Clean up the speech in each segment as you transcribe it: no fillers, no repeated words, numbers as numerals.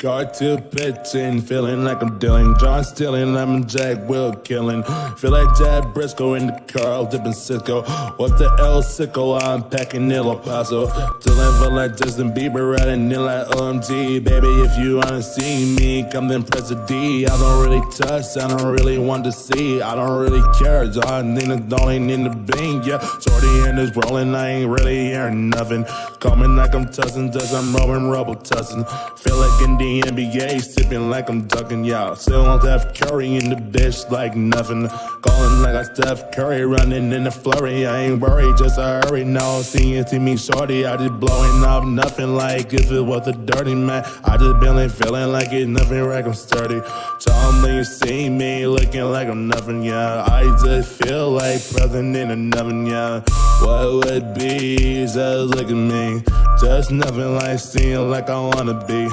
Car to pitching, feeling like I'm dealing. John stealing, lemon jack, will killing. Feel like Jack Briscoe in the car, dipping Cisco. What the L sicko? I'm packing El Paso. Feeling feel like Justin Bieber, riding in like OMG. Baby, if you wanna see me, come then press a D. I don't really touch, I don't really want to see. I don't really care, John don't in the bing. Yeah, shorty and is rolling, I ain't really hearing nothing. Coming like I'm tussing, just I'm rolling, rubble tussing. Feel like in the NBA, sipping like I'm ducking, yeah. Still on Steph Curry in the bitch like nothing. Calling like I Steph Curry, running in a flurry. I ain't worried, just a hurry now. See me shorty, I just blowing up nothing like if it was a dirty man. I just been feeling like it's nothing like I'm sturdy. Tell me you see me looking like I'm nothing, yeah. I just feel like present in an oven, yeah. What would be, just look at me. Just nothing like seeing like I wanna be.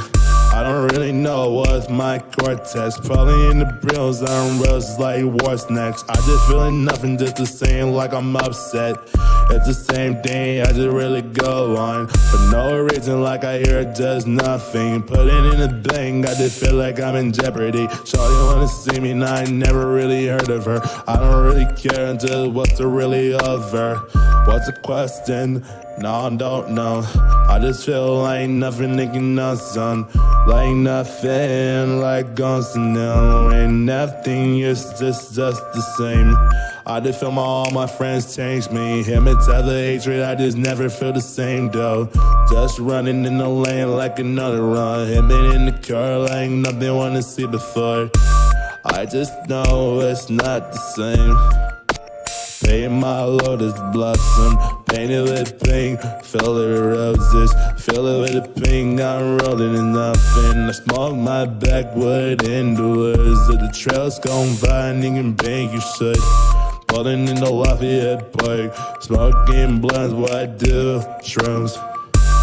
I don't really know what's my cortex. Probably in the brills, I'm roses like war snacks. I just feeling nothing, just the same like I'm upset. It's the same thing, I just really go on. For no reason, like I hear just nothing. Put it in a bang, I just feel like I'm in jeopardy. Shawty wanna see me, now I never really heard of her. I don't really care until what's the really of her. What's the question? No, I don't know. I just feel like nothing, thinking of son. Like nothing, like constant now. Ain't nothing, it's just the same. I just feel all my friends change me. Him and the hatred, I just never feel the same though. Just running in the lane like another run. Him in the car like nothing wanna see before. I just know it's not the same. Paint my lotus blossom, painted with pink, fill it with roses, fill it with the pink, I'm rolling in nothing. I smoke my backwood in the woods, if the trail's gone by, nigga, bank you should. Pulling in the Lafayette Park, smoking blunts, what I do, shrooms.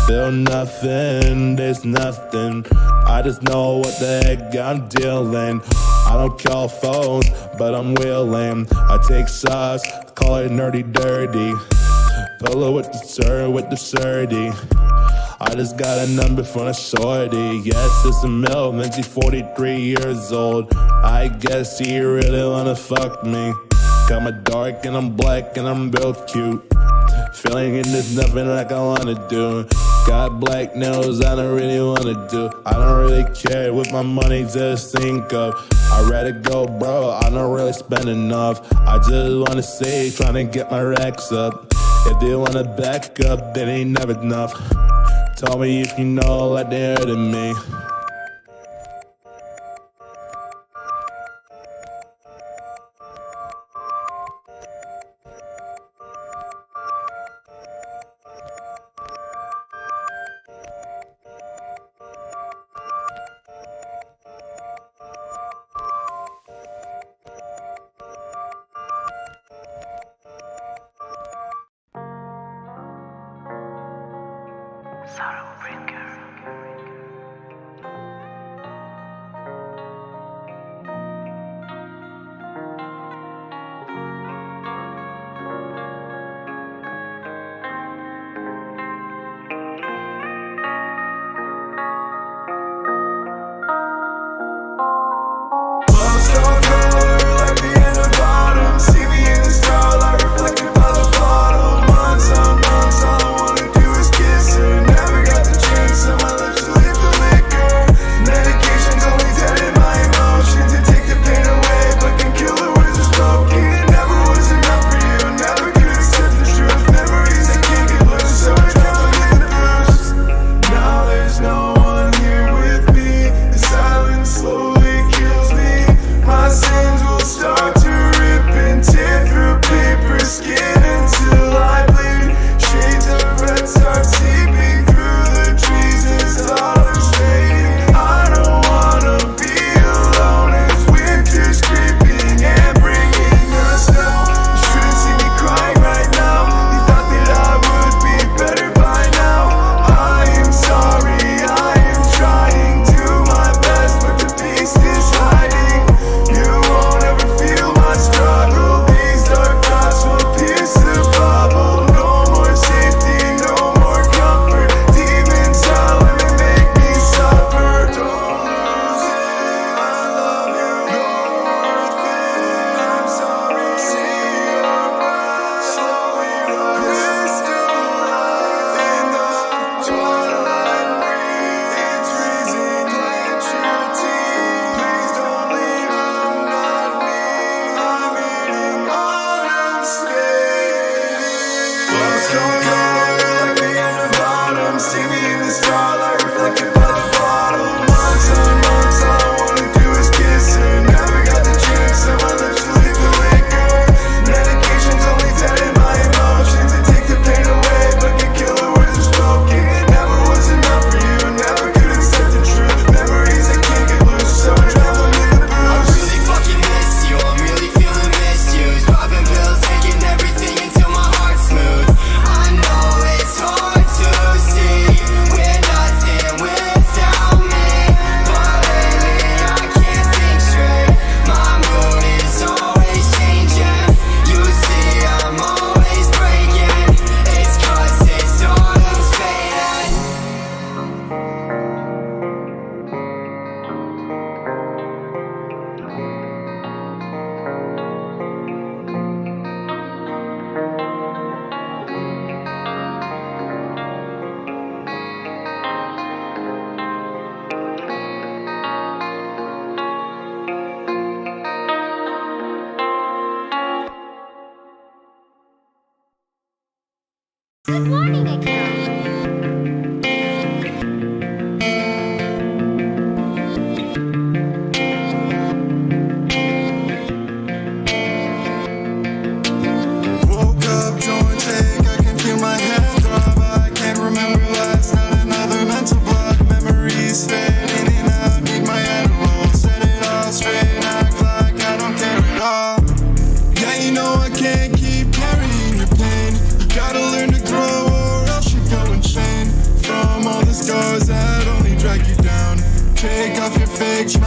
Feel nothing, there's nothing. I just know what the heck I'm dealing. I don't call phones, but I'm willing. I take shots, call it nerdy dirty. Pull it with the surdy. I just got a number from a shorty. Yes, it's a male, and she's 43 years old. I guess she really wanna fuck me. Got my dark and I'm black and I'm real cute. Feeling it, there's nothing like I wanna do. Got black nails, I don't really wanna do. I don't really care with my money, just think up. I'd rather go, bro, I don't really spend enough. I just wanna save, trying to get my racks up. If they wanna back up, then ain't never enough. Tell me if you know like they heard of me. Sorrow Bringer.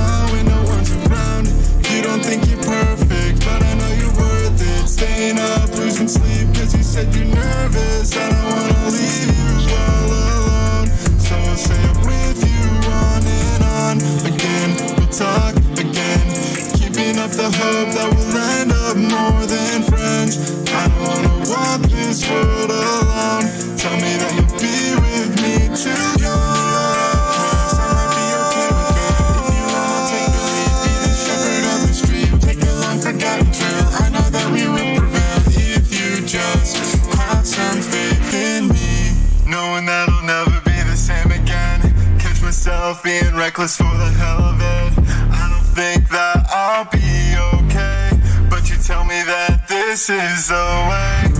smile when no one's around. You don't think you're perfect, but I know you're worth it. Staying up, losing sleep, cause you said you're nervous. I don't wanna leave you all alone, so I'll stay up with you on and on. Again, we'll talk again, keeping up the hope that we'll end up more than friends. I don't wanna walk this world alone. Tell me that you'll be with me till yours. I might be okay with that. If you wanna take the lead, be the shepherd of the street. Take a long forgotten trail. I know that we will prevail if you just have some faith in me. Knowing that I'll never be the same again. Catch myself being reckless for the hell of it. I don't think that I'll be okay, but you tell me that this is the way.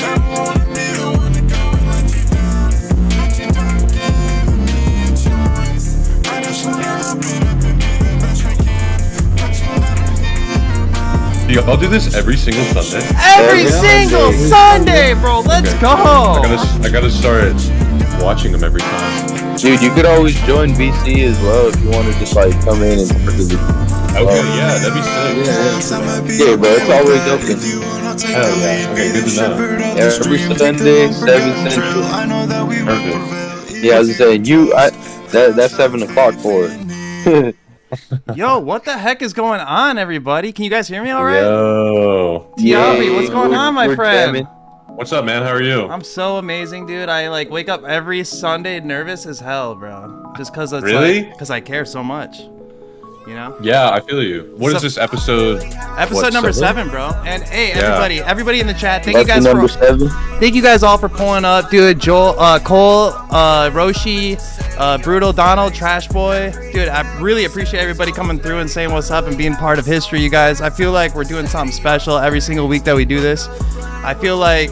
Never wanna be the one to go and let you down, but you don't give me a choice. I just wanna open up and be the best I can, but you never hear my. Do y'all do this every single Sunday? Every single Sunday, bro. Let's Okay. go. I gotta start watching them every time. Dude, you could always join VC as well if you want to just like come in and participate. Okay, yeah, that'd be sick. Yeah, bro, it's always open. Hell yeah. Okay, good to know. Yeah, every Sunday, 7 Central. Perfect. Yeah, I was saying that's 7 o'clock for it. Yo, what the heck is going on, everybody? Can you guys hear me all right? Yo. Aubrey, what's going on, my we're friend? jamming. What's up, man? How are you? I'm so amazing, dude. I like wake up every Sunday nervous as hell, bro. Just cause it's Really? because I care so much. You know? Yeah, I feel you. What is So- this episode? Episode What, number 7? 7, bro. And hey, Yeah. everybody in the chat, thank That's you guys number for 7. thank you guys all for pulling up, dude. Joel, Cole, Roshi, Brutal, Donald, Trash Boy, dude. I really appreciate everybody coming through and saying what's up and being part of history, you guys. I feel like we're doing something special every single week that we do this. I feel like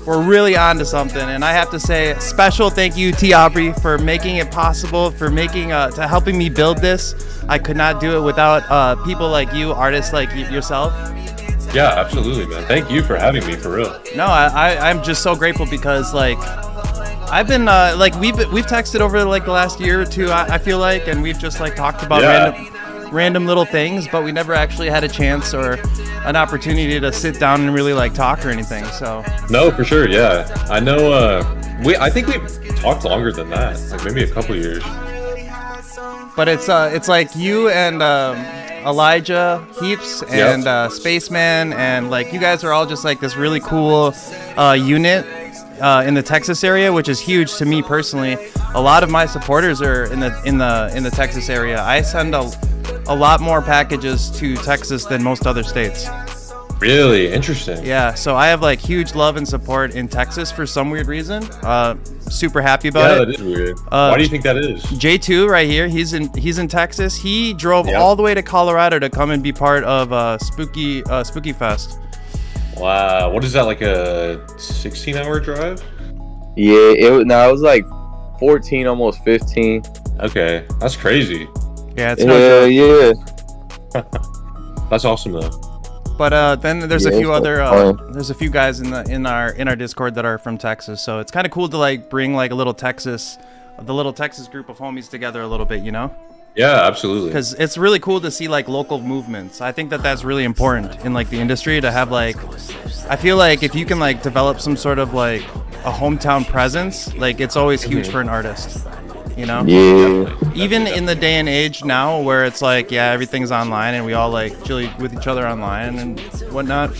we're really on to something, and I have to say special thank you to Aubrey for making it possible, for making to helping me build this. I could not do it without people like you, artists like yourself. Yeah, absolutely, man. Thank you for having me, for real. No, I'm just so grateful because like I've been like we've texted over like the last year or two, I feel like, and we've just like talked about random little things, but we never actually had a chance or an opportunity to sit down and really like talk or anything. So No, for sure, yeah. I know, I think we've talked longer than that, like maybe a couple years. but it's like you and Elijah Heaps and Spaceman, and like you guys are all just like this really cool unit in the Texas area, which is huge to me personally. A lot of my supporters are in the Texas area. I send a lot more packages to Texas than most other states. Really interesting. Yeah, so I have like huge love and support in Texas for some weird reason. Super happy about Yeah, it. that is weird. Why do you think that is? J2 right here, he's in Texas. He drove all the way to Colorado to come and be part of Spooky Fest. Wow, what is that, like a 16-hour drive? Yeah, it was like 14, almost 15. Okay, that's crazy. Yeah, it's no joke. Yeah. That's awesome though. But then there's a Yeah, few it's other fun. there's a few guys in our Discord that are from Texas, so it's kind of cool to like bring like the little Texas group of homies together a little bit, you know? Yeah, absolutely. Because it's really cool to see like local movements. I think that that's really important in like the industry to have like, I feel like if you can like develop some sort of like a hometown presence, like it's always huge for an artist, you know? Yeah. Even in the day and age now where it's like, yeah, everything's online and we all like chill with each other online and whatnot,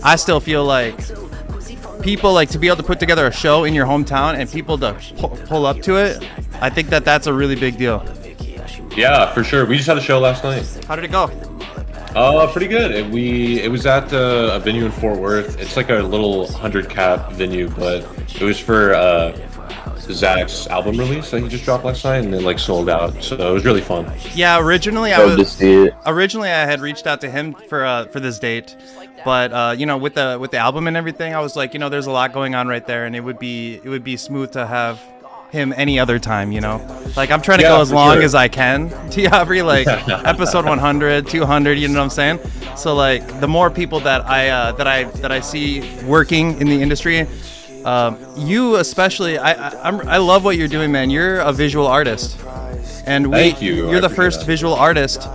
I still feel like people like to be able to put together a show in your hometown and people to pull up to it. I think that that's a really big deal. Yeah, for sure. We just had a show last night. How did it go? Pretty good. It was at a venue in Fort Worth. It's like a little 100 cap venue, but it was for Zach's album release that he just dropped last night, and it like sold out. So it was really fun. Yeah, originally Love to see it. I had reached out to him for this date, but you know, with the album and everything, I was like, you know, there's a lot going on right there, and it would be smooth to have him any other time, you know? Like I'm trying to go as long as I can to Aubrey, like episode 100, 200, you know what I'm saying? So like the more people that I see working in the industry, you especially, I love what you're doing, man. You're a visual artist. And Thank you. You're I the appreciate first that. visual artist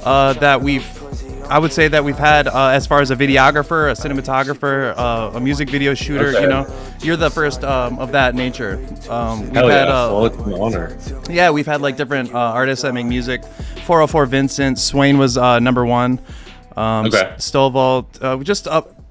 that I would say that we've had as far as a videographer, a cinematographer, a music video shooter. Okay. You know, you're the first of that nature. We've Hell had, yeah. Well, it's an honor. yeah, we've had like different artists that make music. 404 Vincent, Swain was number one. Okay. Stovall, just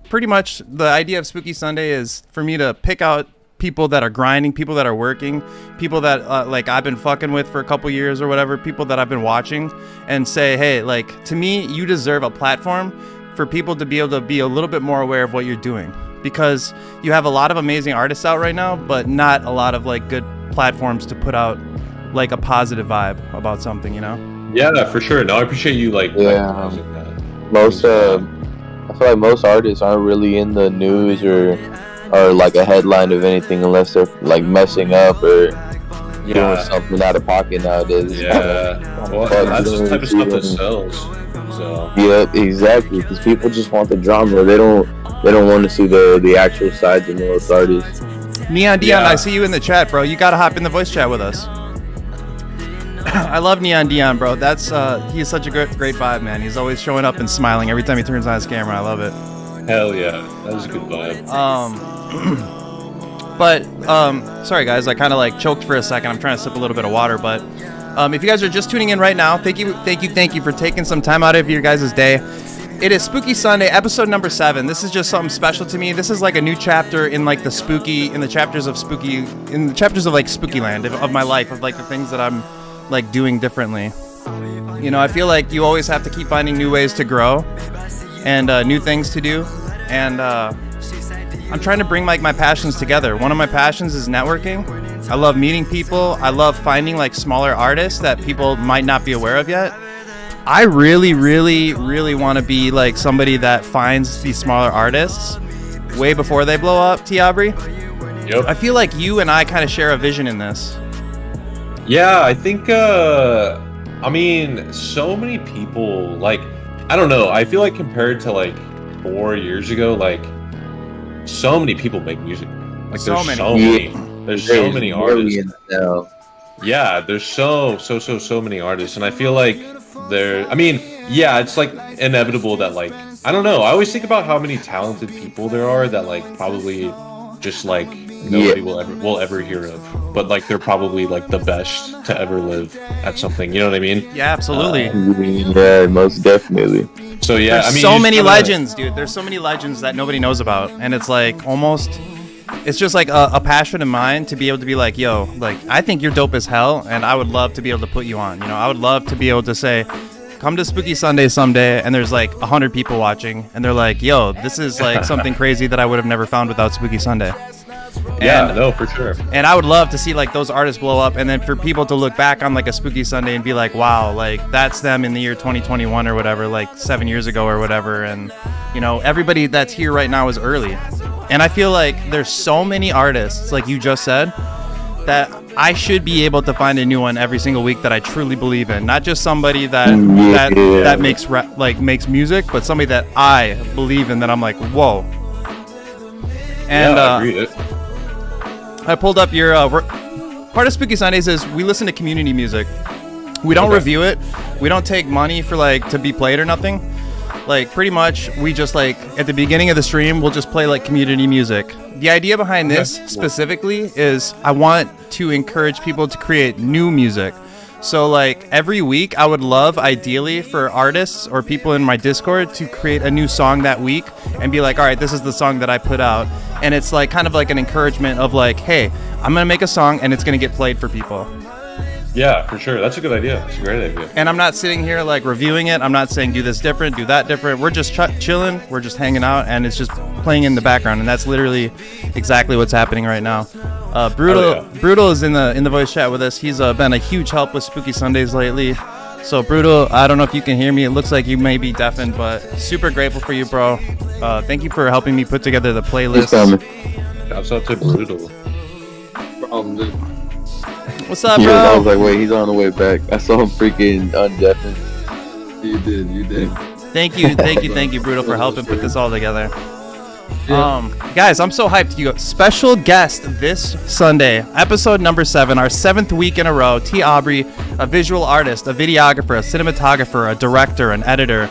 pretty much the idea of Spooky Sunday is for me to pick out people that are grinding, people that are working, people that like I've been fucking with for a couple years or whatever, people that I've been watching, and say, hey, like, to me, you deserve a platform for people to be able to be a little bit more aware of what you're doing, because you have a lot of amazing artists out right now, but not a lot of like good platforms to put out like a positive vibe about something, you know? Yeah, for sure. No, I appreciate you like Yeah. recognizing that. Most I feel like most artists aren't really in the news or like a headline of anything unless they're like messing up or doing Yeah. something out of pocket nowadays. Yeah. Well, that's just the type of stuff that sells. So. Yeah, exactly. Because people just want the drama. They don't want to see the actual sides of most artists. Neon Dion, Yeah. I see you in the chat, bro. You gotta hop in the voice chat with us. I love Neon Dion, bro. That's he's such a great vibe, man. He's always showing up and smiling every time he turns on his camera. I love it. Hell yeah. That was a good vibe. But sorry guys, I kind of like choked for a second. I'm trying to sip a little bit of water, but if you guys are just tuning in right now, thank you for taking some time out of your guys' day. It is Spooky Sunday, episode number 7. This is just something special to me. This is like a new chapter in like the chapters of like Spooky Land of my life, of like the things that I'm like doing differently. You know, I feel like you always have to keep finding new ways to grow and new things to do, and I'm trying to bring like my passions together. One of my passions is networking. I love meeting people. I love finding like smaller artists that people might not be aware of yet. I really, really, really want to be like somebody that finds these smaller artists way before they blow up, T. Aubrey. Yep. I feel like you and I kind of share a vision in this. Yeah, I think, I mean, so many people, like, I don't know, I feel like compared to, like, 4 years ago, like, so many people make music. Like, So there's many. there's so many artists. millions now. Yeah, there's so many artists, and I feel like I mean, yeah, it's, like, inevitable that, like, I don't know, I always think about how many talented people there are that, like, probably just, like, nobody will ever hear of, but like they're probably like the best to ever live at something, you know what I mean? Yeah, absolutely. Yeah, most definitely. So yeah, There's I mean, so you many just gotta- legends, dude. There's so many legends that nobody knows about, and it's like almost, it's just like a passion of mine to be able to be like, yo, like I think you're dope as hell, and I would love to be able to put you on. You know, I would love to be able to say, come to Spooky Sunday someday, and there's like 100 people watching, and they're like, yo, this is like something crazy that I would have never found without Spooky Sunday. Yeah, And- no, for sure. And I would love to see like those artists blow up, and then for people to look back on like a Spooky Sunday and be like, wow, like that's them in the year 2021 or whatever, like 7 years ago or whatever. And you know, everybody that's here right now is early. And I feel like there's so many artists, like you just said, that I should be able to find a new one every single week that I truly believe in. Not just somebody that makes music, but somebody that I believe in, that I'm like, whoa. And Yeah, I agree. I pulled up your part of Spooky Sundays is we listen to community music. We don't Okay. review it. We don't take money for like to be played or nothing. Like pretty much we just like at the beginning of the stream we'll just play like community music. The idea behind this specifically is I want to encourage people to create new music. So like every week I would love ideally for artists or people in my Discord to create a new song that week and be like, all right, this is the song that I put out. And it's like kind of like an encouragement of like, hey, I'm going to make a song and it's going to get played for people. Yeah, for sure. That's a good idea. That's a great idea. And I'm not sitting here like reviewing it. I'm not saying do this different, do that different. We're just chilling. We're just hanging out and it's just playing in the background. And that's literally exactly what's happening right now. Brutal is in the voice chat with us. He's been a huge help with Spooky Sundays lately. So Brutal, I don't know if you can hear me. It looks like you may be deafened, but super grateful for you, bro. Thank you for helping me put together the playlist. Shouts out to Brutal. What's up, Yeah, I was bro? like, wait, he's on the way back. I saw him freaking undeafened. You did. Thank you, Brutal, for helping put this all together. Guys, I'm so hyped. You go special guest this Sunday, episode number 7, our 7th week in a row. T. Aubrey, a visual artist, a videographer, a cinematographer, a director, an editor,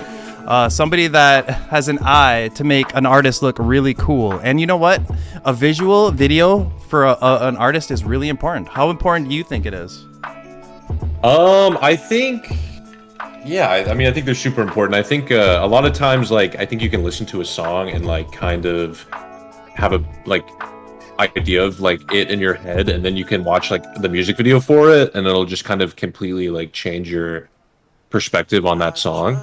somebody that has an eye to make an artist look really cool. And you know what? A visual video for an artist is really important. How important do you think it is? I think, yeah, I mean, I think they're super important. I think a lot of times, like, I think you can listen to a song and like kind of have a like idea of like it in your head, and then you can watch like the music video for it, and it'll just kind of completely like change your perspective on that song,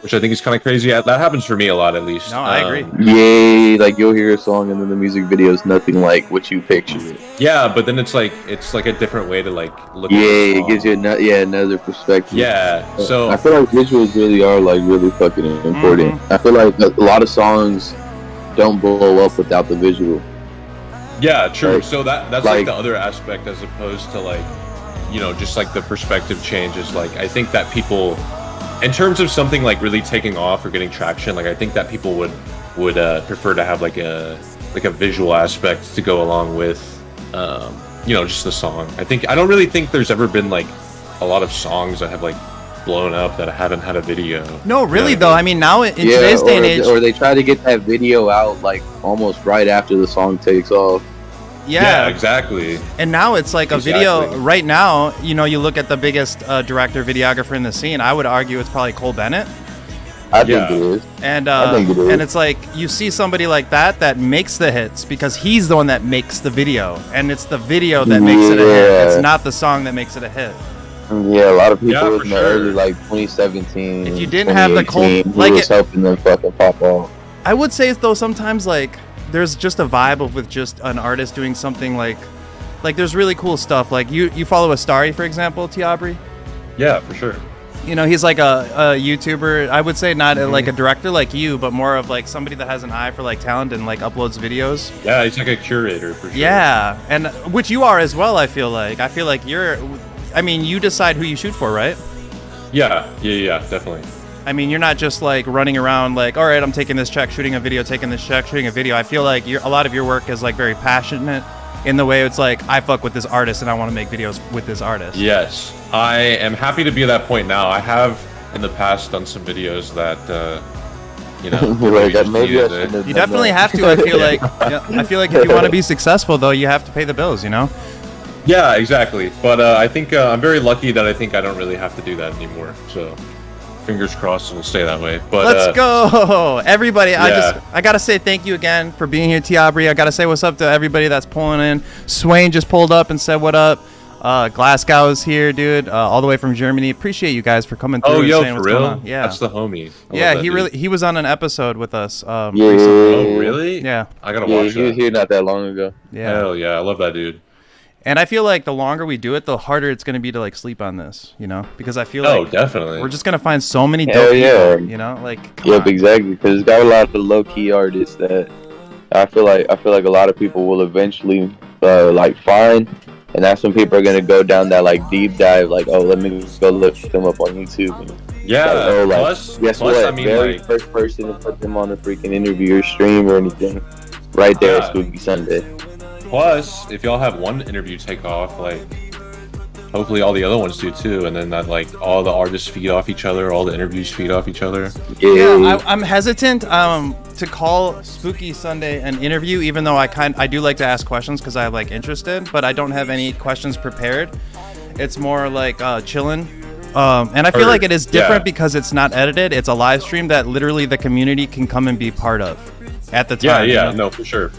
which I think is kind of crazy. That happens for me a lot, at least. No, I agree. Yeah, like you'll hear a song and then the music video is nothing like what you pictured. Yeah, but then it's like a different way to like look. Yeah, at the song. it gives you another perspective. Yeah, so I feel like visuals really are like really fucking important. I feel like a lot of songs don't blow up without the visual. yeah, true. Like- So that's like- like the other aspect, as opposed to like, you know, just like the perspective changes. Like, I think that people, in terms of something like really taking off or getting traction, like I think that people would prefer to have like a visual aspect to go along with, you know, just the song. I don't really think there's ever been like a lot of songs that have like blown up that haven't had a video. No, really You know though. what I mean, now in today's day and age, or they try to get that video out like almost right after the song takes off. Yeah, exactly. And now it's like a video Exactly. right now. You know, you look at the biggest director, videographer in the scene. I would argue it's probably Cole Bennett. I Yeah. think it is. And I think it is. and it's like you see somebody like that makes the hits because he's the one that makes the video, and it's the video that makes it a hit. Yeah. It's not the song that makes it a hit. Yeah, a lot of people Yeah, for in the sure. early like 2017. If you didn't have the Cole- 2018, like he was it- helping them fucking pop off. I would say though sometimes like there's just a vibe of with just an artist doing something like there's really cool stuff. Like you follow Astari, for example, T. Aubrey. Yeah, for sure. You know, he's like a YouTuber. I would say not like a director like you, but more of like somebody that has an eye for like talent and like uploads videos. Yeah, he's like a curator for sure. Yeah, and which you are as well. I feel like you're. I mean, you decide who you shoot for, right? Yeah, definitely. I mean, you're not just like running around like, all right, I'm taking this check, shooting a video, taking this check, shooting a video. I feel like a lot of your work is like very passionate in the way it's like, I fuck with this artist and I want to make videos with this artist. Yes, I am happy to be at that point now. I have in the past done some videos that, you know, Like, just maybe I needed shouldn't it. have You done definitely that. have to. I feel like, I feel like if you want to be successful though, you have to pay the bills, you know? Yeah, exactly. But I think I'm very lucky that I think I don't really have to do that anymore. So, fingers crossed it'll stay that way. But Let's go, everybody! Yeah. I gotta say thank you again for being here, T. Aubrey. I gotta say what's up to everybody that's pulling in. Swain just pulled up and said what up. Glasgow is here, dude, all the way from Germany. Appreciate you guys for coming through. Oh, and yo, saying for what's real? going on. Yeah, That's the homie. I yeah. love that dude. He was on an episode with us. Yeah. Recently. Oh, really? Yeah. I gotta Yeah, watch he was that. here not that long ago. Yeah. Hell yeah, I love that dude. And I feel like the longer we do it, the harder it's gonna be to like sleep on this, you know, because I feel Oh, like definitely. we're just gonna find so many Hell dope yeah. people, you know, like come Yep, on. exactly. Because it's got a lot of low key artists that I feel like a lot of people will eventually like find, and that's when people are gonna go down that like deep dive, like, oh, let me go look them up on YouTube. And, Yeah. like, oh, like, Plus, guess plus, what? I mean, Very like, first person to put them on a freaking interview or stream or anything, right there at Yeah. Spooky Sunday. plus, if y'all have one interview take off, like, hopefully all the other ones do too, and then that like all the artists feed off each other, all the interviews feed off each other. Yeah, I'm hesitant to call Spooky Sunday an interview, even though I do like to ask questions because I'm like interested, but I don't have any questions prepared. It's more like chilling. And I feel like it is different Yeah. because it's not edited. It's a live stream that literally the community can come and be part of at the Yeah, time. you yeah, know? no, for sure.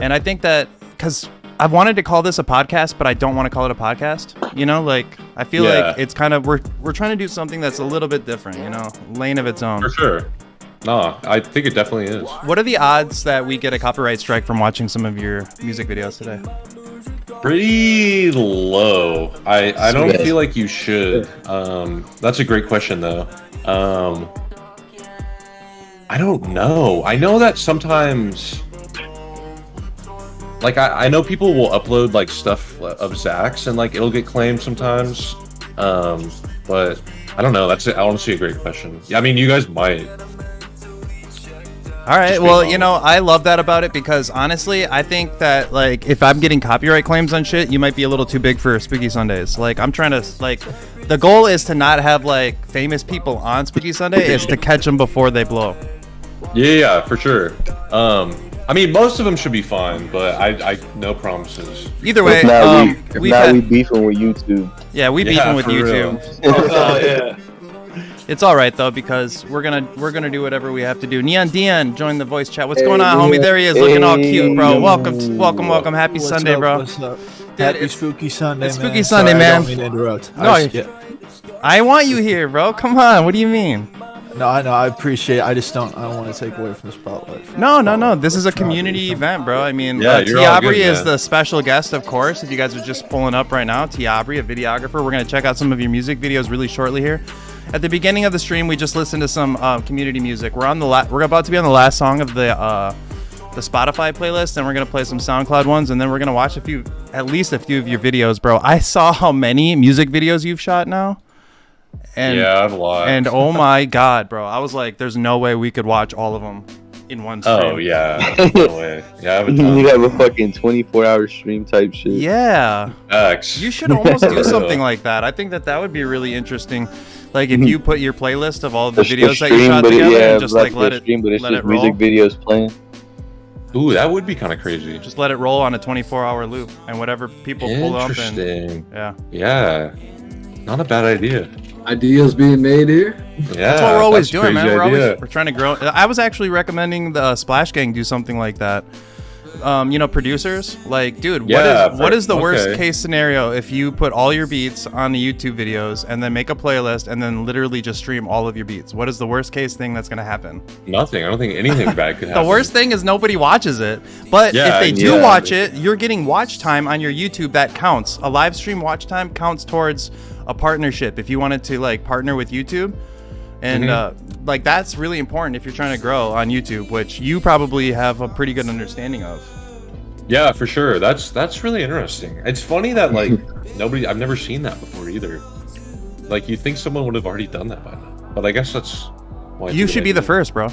And I think that because I've wanted to call this a podcast, but I don't want to call it a podcast. You know, like I feel Yeah. like it's kind of we're trying to do something that's a little bit different. You know, lane of its own. For sure. Nah, I think it definitely is. What are the odds that we get a copyright strike from watching some of your music videos today? Pretty low. I don't Sweet. feel like you should. That's a great question though. I don't know. I know that sometimes, like I know people will upload like stuff of Zach's and like it'll get claimed sometimes. But I don't know. That's honestly a great question. Yeah, I mean, you guys might. All right. Just Well, being you know, I love that about it because honestly, I think that like if I'm getting copyright claims on shit, you might be a little too big for Spooky Sundays. Like I'm trying to like, the goal is to not have like famous people on Spooky Sunday. Is to catch them before they blow. Yeah, for sure. I mean, most of them should be fine, but I no promises. Either way, If not, we've we had, beefing with YouTube. yeah, we beefing with for real. YouTube. Oh yeah. It's all right though because we're gonna do whatever we have to do. Neon Dion joined the voice chat. What's going on, homie? There he is, looking all cute, bro. Welcome. Happy What's Sunday, up, bro. What's up? Dude, Happy it's- Spooky Sunday, it's man. Spooky Sunday, Sorry, man. I don't mean to interrupt. No, I want you here, bro. Come on. What do you mean? No, I know. I appreciate it. I don't want to take away from the spotlight. No. This is a community event, bro. I mean, Yeah, you're all Aubrey good, is man. the special guest, of course. If you guys are just pulling up right now, Aubrey, a videographer. We're gonna check out some of your music videos really shortly here. At the beginning of the stream, we just listened to some community music. We're about to be on the last song of the Spotify playlist, and we're gonna play some SoundCloud ones, and then we're gonna watch at least a few of your videos, bro. I saw how many music videos you've shot now. And, Yeah, I have a lot. And oh my god, bro. I was like, there's no way we could watch all of them in one stream. Oh yeah, no way. Yeah, I have a You ton. have a fucking 24-hour stream type shit. Yeah. Facts. You should almost do something like that. I think that would be really interesting. Like if you put your playlist of all of the videos that you shot together and just like let it stream, but it's let just it roll. music videos playing. Ooh, that would be kind of crazy. Just let it roll on a 24-hour loop and whatever people pull up and Interesting. yeah. Yeah, not a bad idea. Ideas being made here. Yeah, That's what we're always that's a doing, man. crazy We're trying to grow. I was actually recommending the Splash Gang do something like that. You know, producers, like, dude, Yeah, what is the worst okay. case scenario if you put all your beats on the YouTube videos and then make a playlist and then literally just stream all of your beats? What is the worst case thing that's gonna happen? Nothing. I don't think anything bad could happen. The worst thing is nobody watches it. But Yeah, if they do yeah. watch it, you're getting watch time on your YouTube that counts. A live stream watch time counts towards a partnership if you wanted to like partner with YouTube. And like that's really important if you're trying to grow on YouTube, which you probably have a pretty good understanding of. Yeah, for sure. That's really interesting. It's funny that like I've never seen that before either. Like you think someone would have already done that by now, but I guess that's why You should be the first, bro.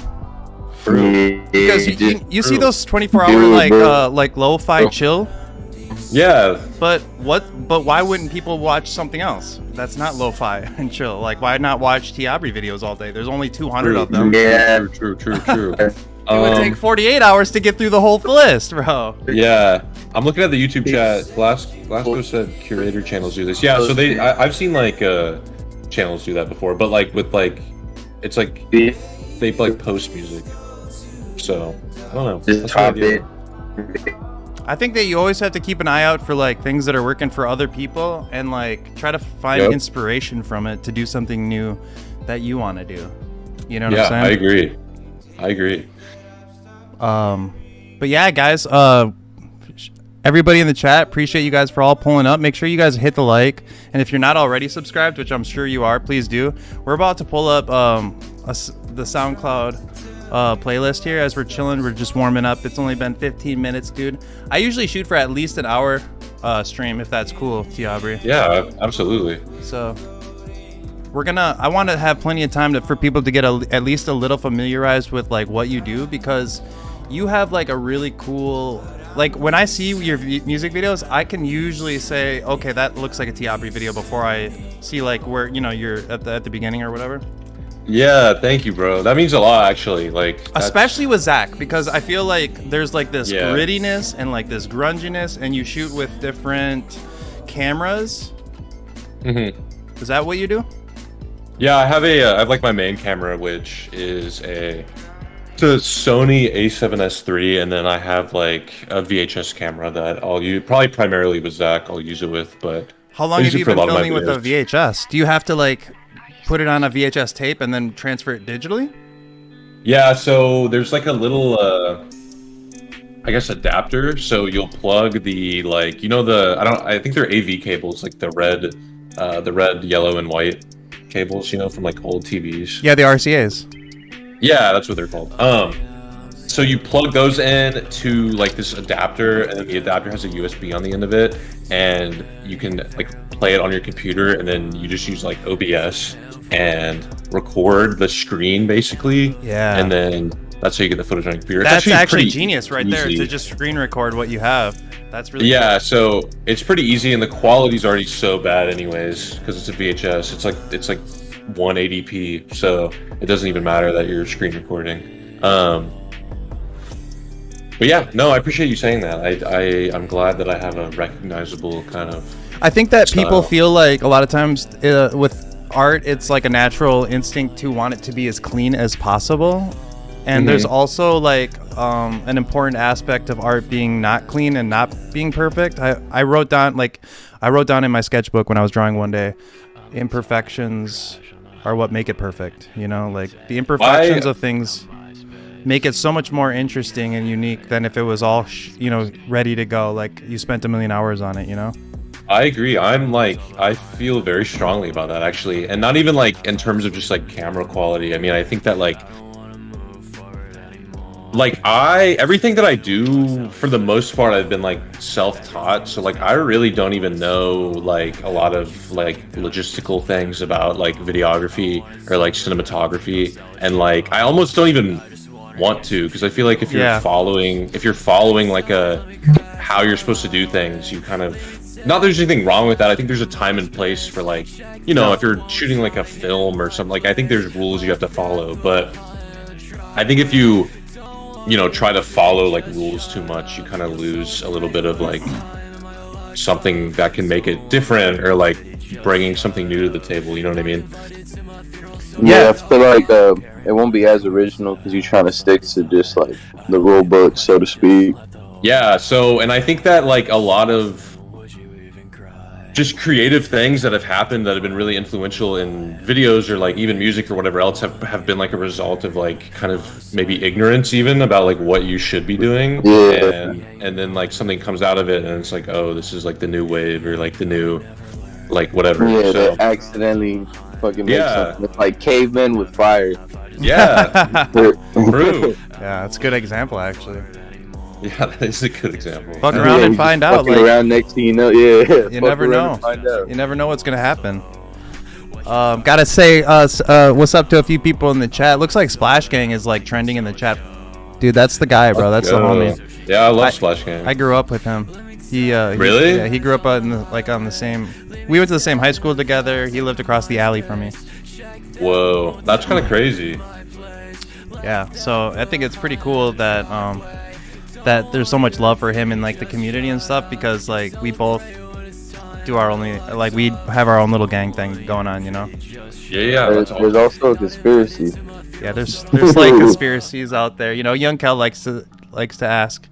Because Yeah, you see those 24-hour Dude, bro. like lo-fi chill, Yeah, but why wouldn't people watch something else that's not lo-fi and chill? Like why not watch Aubrey videos all day? There's only 200 of them. Yeah. true. It would take 48 hours to get through the whole list, bro. Yeah, I'm looking at the YouTube chat. Glasgow said curator channels do this. Yeah, so I've seen like channels do that before, but like with like it's like they like post music. So I don't know. Just That's top what I do. it. I think that you always have to keep an eye out for like things that are working for other people and like try to find Yep. inspiration from it to do something new that you want to do. You know what Yeah, I'm saying? I agree. But yeah, guys, everybody in the chat, appreciate you guys for all pulling up. Make sure you guys hit the like, and if you're not already subscribed, which I'm sure you are, please do. We're about to pull up the SoundCloud playlist here as we're chilling. We're just warming up. It's only been 15 minutes, dude. I usually shoot for at least an hour stream if that's cool, Aubrey. Yeah, absolutely. So I want to have plenty of time for people to get at least a little familiarized with like what you do, because you have like a really cool, like when I see your music videos, I can usually say, okay, that looks like a Aubrey video before I see like where, you know, you're at the beginning or whatever. Yeah, thank you, bro. That means a lot, actually. Like, Especially with Zach, because I feel like there's like this Yeah. grittiness and like this grunginess, and you shoot with different cameras. Is that what you do? Yeah, I have like my main camera, which is it's a Sony A7S III, and then I have like a VHS camera that I'll use, probably primarily with Zach. I'll use it with, but How long I have use it you for a been lot of my filming with a videos. VHS? Do you have to like put it on a VHS tape and then transfer it digitally? Yeah, so there's like a little I guess adapter, so you'll plug the like, you know, I think they're AV cables, like the red, yellow and white cables, you know, from like old TVs. Yeah, the RCAs. Yeah, that's what they're called. So you plug those in to like this adapter, and then the adapter has a USB on the end of it, and you can like play it on your computer, and then you just use like OBS and record the screen basically. Yeah. And then That's how you get the footage on your computer. That's It's actually pretty genius right there easy. to just screen record what you have. That's really Yeah, cool. so it's pretty easy, and the quality's already so bad anyways because it's a VHS. It's like 180p, so it doesn't even matter that you're screen recording. But yeah, no, I appreciate you saying that. I'm glad that I have a recognizable kind of. I think that people style. feel like a lot of times with art, it's like a natural instinct to want it to be as clean as possible. And there's also like an important aspect of art being not clean and not being perfect. I wrote down in my sketchbook when I was drawing one day, imperfections are what make it perfect. You know, like the imperfections of things make it so much more interesting and unique than if it was all ready to go. Like you spent a million hours on it. You know. I agree. I feel very strongly about that actually, and not even like in terms of just like camera quality. I mean, I think that everything that I do for the most part I've been like self-taught, so like I really don't even know like a lot of like logistical things about like videography or like cinematography, and like I almost don't even want to, because I feel like if you're following like how you're supposed to do things, you kind of, not that there's anything wrong with that. I think there's a time and place for like, if you're shooting like a film or something, like I think there's rules you have to follow, but I think if you try to follow like rules too much, you kind of lose a little bit of like something that can make it different, or like bringing something new to the table. You know what I mean? Yeah, I feel like it won't be as original because you're trying to stick to just like the rule book, so to speak. Yeah. So, and I think that like a lot of just creative things that have happened that have been really influential in videos or like even music or whatever else have been like a result of like kind of maybe ignorance even about like what you should be doing. And then like something comes out of it and it's like, oh, this is like the new wave or like the new like whatever. Yeah, so they accidentally fucking make something with, like cavemen with fire. Yeah. True. Yeah, that's a good example actually. Yeah, that is a good example. Fuck around and find out. Like, around next thing you know, you never know. You never know what's gonna happen. Gotta say, what's up to a few people in the chat. Looks like Splash Gang is like trending in the chat. Dude, that's the guy, bro. That's the homie. Yeah, I love Splash Gang. I grew up with him. Really? He grew up on the same. We went to the same high school together. He lived across the alley from me. Whoa, that's kind of crazy. Yeah, so I think it's pretty cool that that there's so much love for him in like the community and stuff, because like we both do our only, like we have our own little gang thing going on, you know. Yeah, there's also a conspiracy. Yeah, there's like conspiracies out there, you know. Young Kel likes to ask,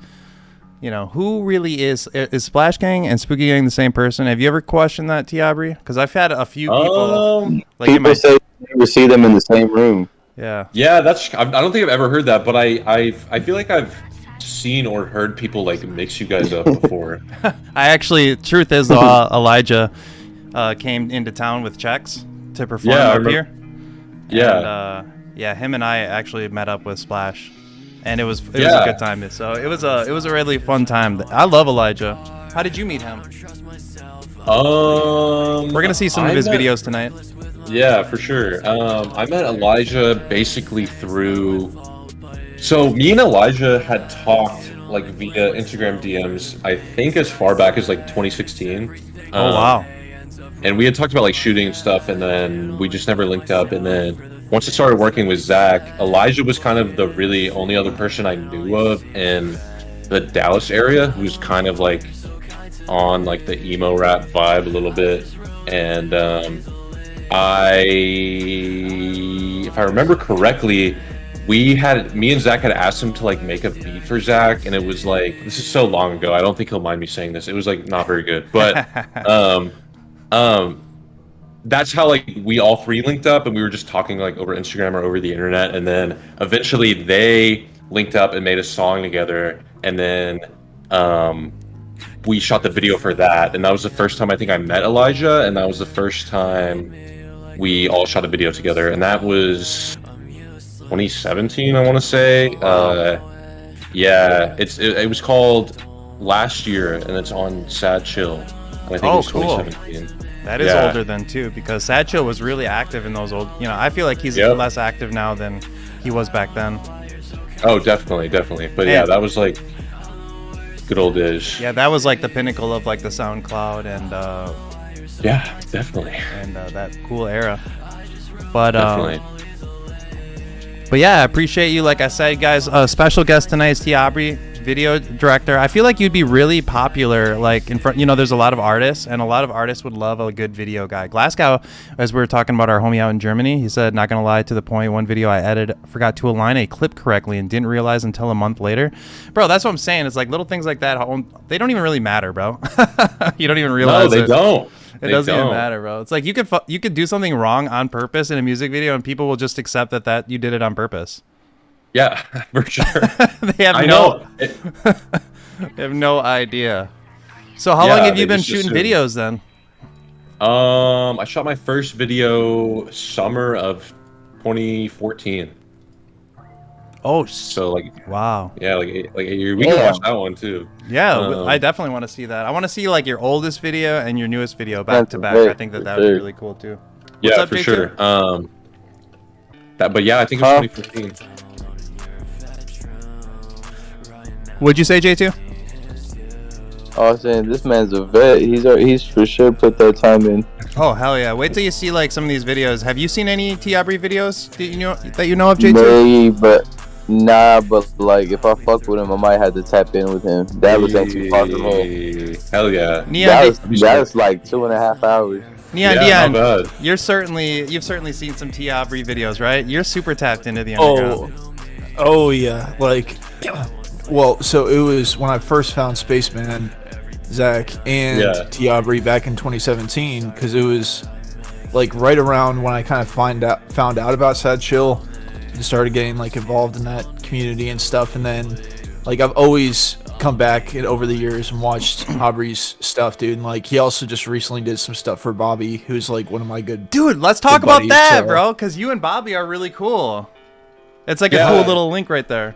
you know, who really is Splash Gang and Spooky Gang the same person? Have you ever questioned that, T. Aubrey? Because I've had a few people like people say you never see them in the same room. Yeah, that's, I don't think I've ever heard that, but I feel like I've seen or heard people like mix you guys up before. I actually, truth is though, Elijah came into town with checks to perform up here. Yeah. And, him and I actually met up with Splash, and it was a good time. So it was a really fun time. I love Elijah. How did you meet him? We're gonna see some of his videos tonight. Yeah, for sure. I met Elijah basically through. So me and Elijah had talked like via Instagram DMs, I think as far back as like 2016. Oh wow! And we had talked about like shooting and stuff, and then we just never linked up. And then once I started working with Zach, Elijah was kind of the really only other person I knew of in the Dallas area who's kind of like on like the emo rap vibe a little bit. And if I remember correctly, me and Zach had asked him to like make a beat for Zach, and it was like, this is so long ago, I don't think he'll mind me saying this, it was like not very good, but that's how like we all three linked up, and we were just talking like over Instagram or over the internet, and then eventually they linked up and made a song together, and then we shot the video for that, and that was the first time I think I met Elijah, and that was the first time we all shot a video together, and that was 2017, I want to say. It was called Last Year, and it's on Sad Chill. And I think it was 2017. That is older than too, because Sad Chill was really active in those old. You know, I feel like he's less active now than he was back then. Oh, definitely. But yeah, that was like good old days. Yeah, that was like the pinnacle of like the SoundCloud and Yeah, definitely. and that cool era. But Definitely. But yeah, I appreciate you. Like I said, guys, special guest tonight is T. Aubrey, video director. I feel like you'd be really popular, like in front. You know, there's a lot of artists, and a lot of artists would love a good video guy. Glasgow, as we were talking about our homie out in Germany, he said, "Not gonna lie, to the point, one video I edited forgot to align a clip correctly and didn't realize until a month later." Bro, that's what I'm saying. It's like little things like that. They don't even really matter, bro. You don't even realize. No, they don't. It doesn't even matter, bro. It's like you could do something wrong on purpose in a music video, and people will just accept that you did it on purpose. Yeah, for sure. They have they have no idea. So how long have you been shooting videos then? I shot my first video summer of 2014. Oh, so like wow. Yeah, like 8 years. We can watch that one too. Yeah, I definitely want to see that. I want to see like your oldest video and your newest video back to back. I think that would be really cool too. What's Yeah, up, for J2? sure. But yeah, I think it's 2015. What'd you say, J2? I was saying this man's a vet. He's for sure put that time in. Oh hell yeah! Wait till you see like some of these videos. Have you seen any T. Aubrey videos that you know of, J2? Maybe, but nah. But like, if I fuck with him, I might have to tap in with him. That was ain't too far from here. Hell yeah! Neon, that was like 2.5 hours. Neon, you've certainly seen some T. Aubrey videos, right? You're super tapped into the underground. Oh yeah, like, well, so it was when I first found Spaceman, Zach, and T. Aubrey back in 2017, because it was like right around when I kind of found out about Sad Chill and started getting like involved in that community and stuff. And then like I've always come back over the years and watched Aubrey's stuff, dude. And like he also just recently did some stuff for Bobby, who's like one of my good Let's talk about buddies, that, bro, because you and Bobby are really cool. It's like a cool little link right there.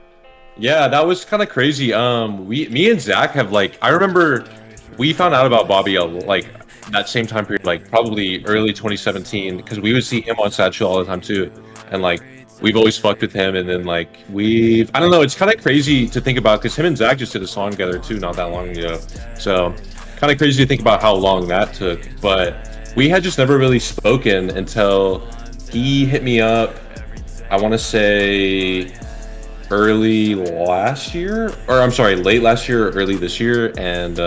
Yeah, that was kind of crazy. Me and Zach have like, I remember we found out about Bobby like that same time period, like probably early 2017, because we would see him on Sad Chill all the time too, and like we've always fucked with him. And then like I don't know, it's kind of crazy to think about because him and Zach just did a song together too not that long ago. So kind of crazy to think about how long that took. But we had just never really spoken until he hit me up. I want to say early last year, or I'm sorry, late last year or early this year, and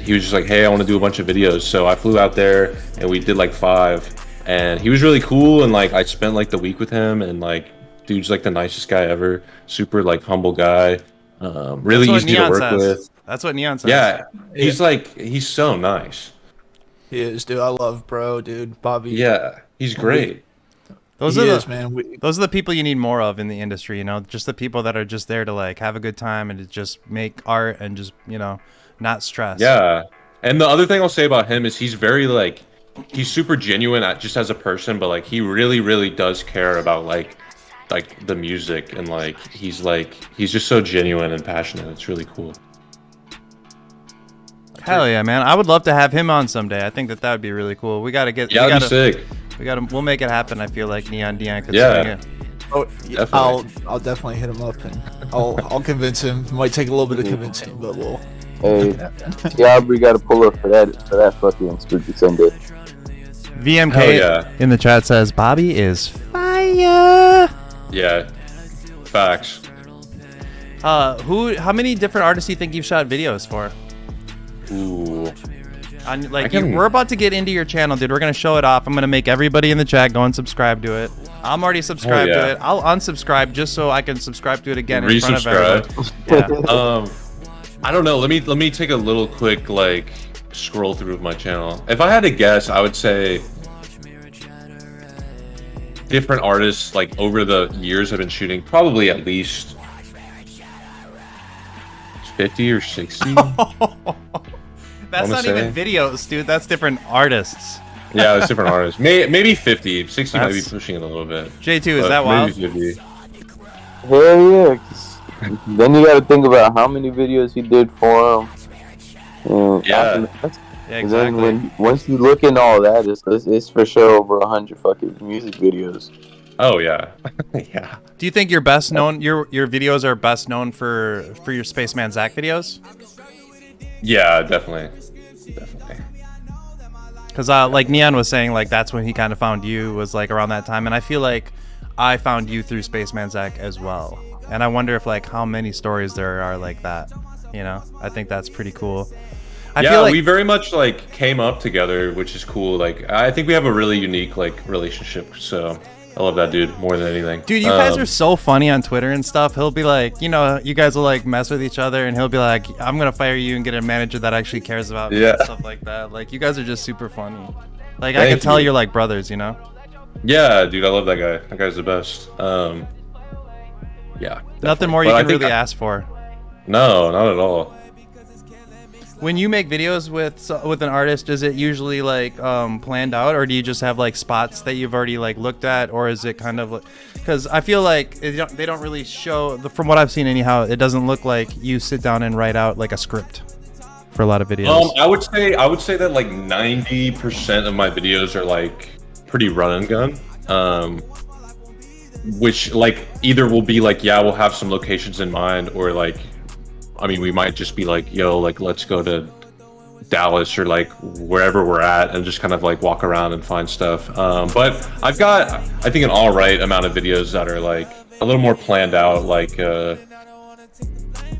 he was just like, hey, I want to do a bunch of videos. So I flew out there and we did like 5, and he was really cool. And like I spent like the week with him, and like dude's like the nicest guy ever, super like humble guy, really easy to work with. That's what Neon says. Yeah, he's so nice. He is, dude. I love bro, dude. Bobby. Yeah, he's great. Those are the people you need more of in the industry, you know, just the people that are just there to like have a good time and to just make art and just, you know, not stress. Yeah. And the other thing I'll say about him is he's very like, he's super genuine just as a person, but like he really, really does care about like the music, and like he's just so genuine and passionate. It's really cool. Hell yeah, man. I would love to have him on someday. I think that would be really cool. We got to get, that'd be sick. We'll make it happen. I feel like Neon Dion could swing it. Oh, definitely. I'll definitely hit him up and I'll convince him. It might take a little bit of convincing, but we'll. Hey, Aubrey got to pull up for that fucking Spooky Sunday. VMK in the chat says Bobby is fire. Yeah, facts. How many different artists do you think you've shot videos for? Ooh. We're about to get into your channel, dude. We're gonna show it off. I'm gonna make everybody in the chat go and subscribe to it. I'm already subscribed to it. I'll unsubscribe just so I can subscribe to it again in front of everybody. Yeah. I don't know. Let me take a little quick like scroll through of my channel. If I had to guess, I would say different artists like over the years I've been shooting probably at least 50 or 60. That's not even videos, dude. That's different artists. Yeah, it's different artists. Maybe 50. 60 might be pushing it a little bit. J2, is that wild? Hell yeah. Then you gotta think about how many videos he did for him. Yeah, exactly. Once you look into all that, it's for sure over 100 fucking music videos. Oh yeah, yeah. Do you think you're best known? Your videos are best known for your Spaceman Zach videos? Yeah, definitely. Because like Neon was saying, like that's when he kind of found you, was like around that time, and I feel like I found you through Spaceman Zach as well. And I wonder if like how many stories there are like that. You know, I think that's pretty cool. I feel like we very much like came up together, which is cool. Like I think we have a really unique like relationship. So I love that dude more than anything. Dude, you guys are so funny on Twitter and stuff. He'll be like, you know, you guys will like mess with each other, and he'll be like, I'm gonna fire you and get a manager that actually cares about me and stuff like that. Like you guys are just super funny. Like I can tell you're like brothers, you know? Yeah, dude, I love that guy. That guy's the best. Yeah. Nothing more you can really ask for. No, not at all. When you make videos with an artist, is it usually like planned out, or do you just have like spots that you've already like looked at, or is it kind of because I feel like they don't really show from what I've seen anyhow, it doesn't look like you sit down and write out like a script for a lot of videos. I would say that like 90% of my videos are like pretty run and gun. Which like either will be like, yeah, we'll have some locations in mind, or like, I mean, we might just be like, yo, like, let's go to Dallas or like wherever we're at and just kind of like walk around and find stuff. But I've got, I think, an all right amount of videos that are like a little more planned out, like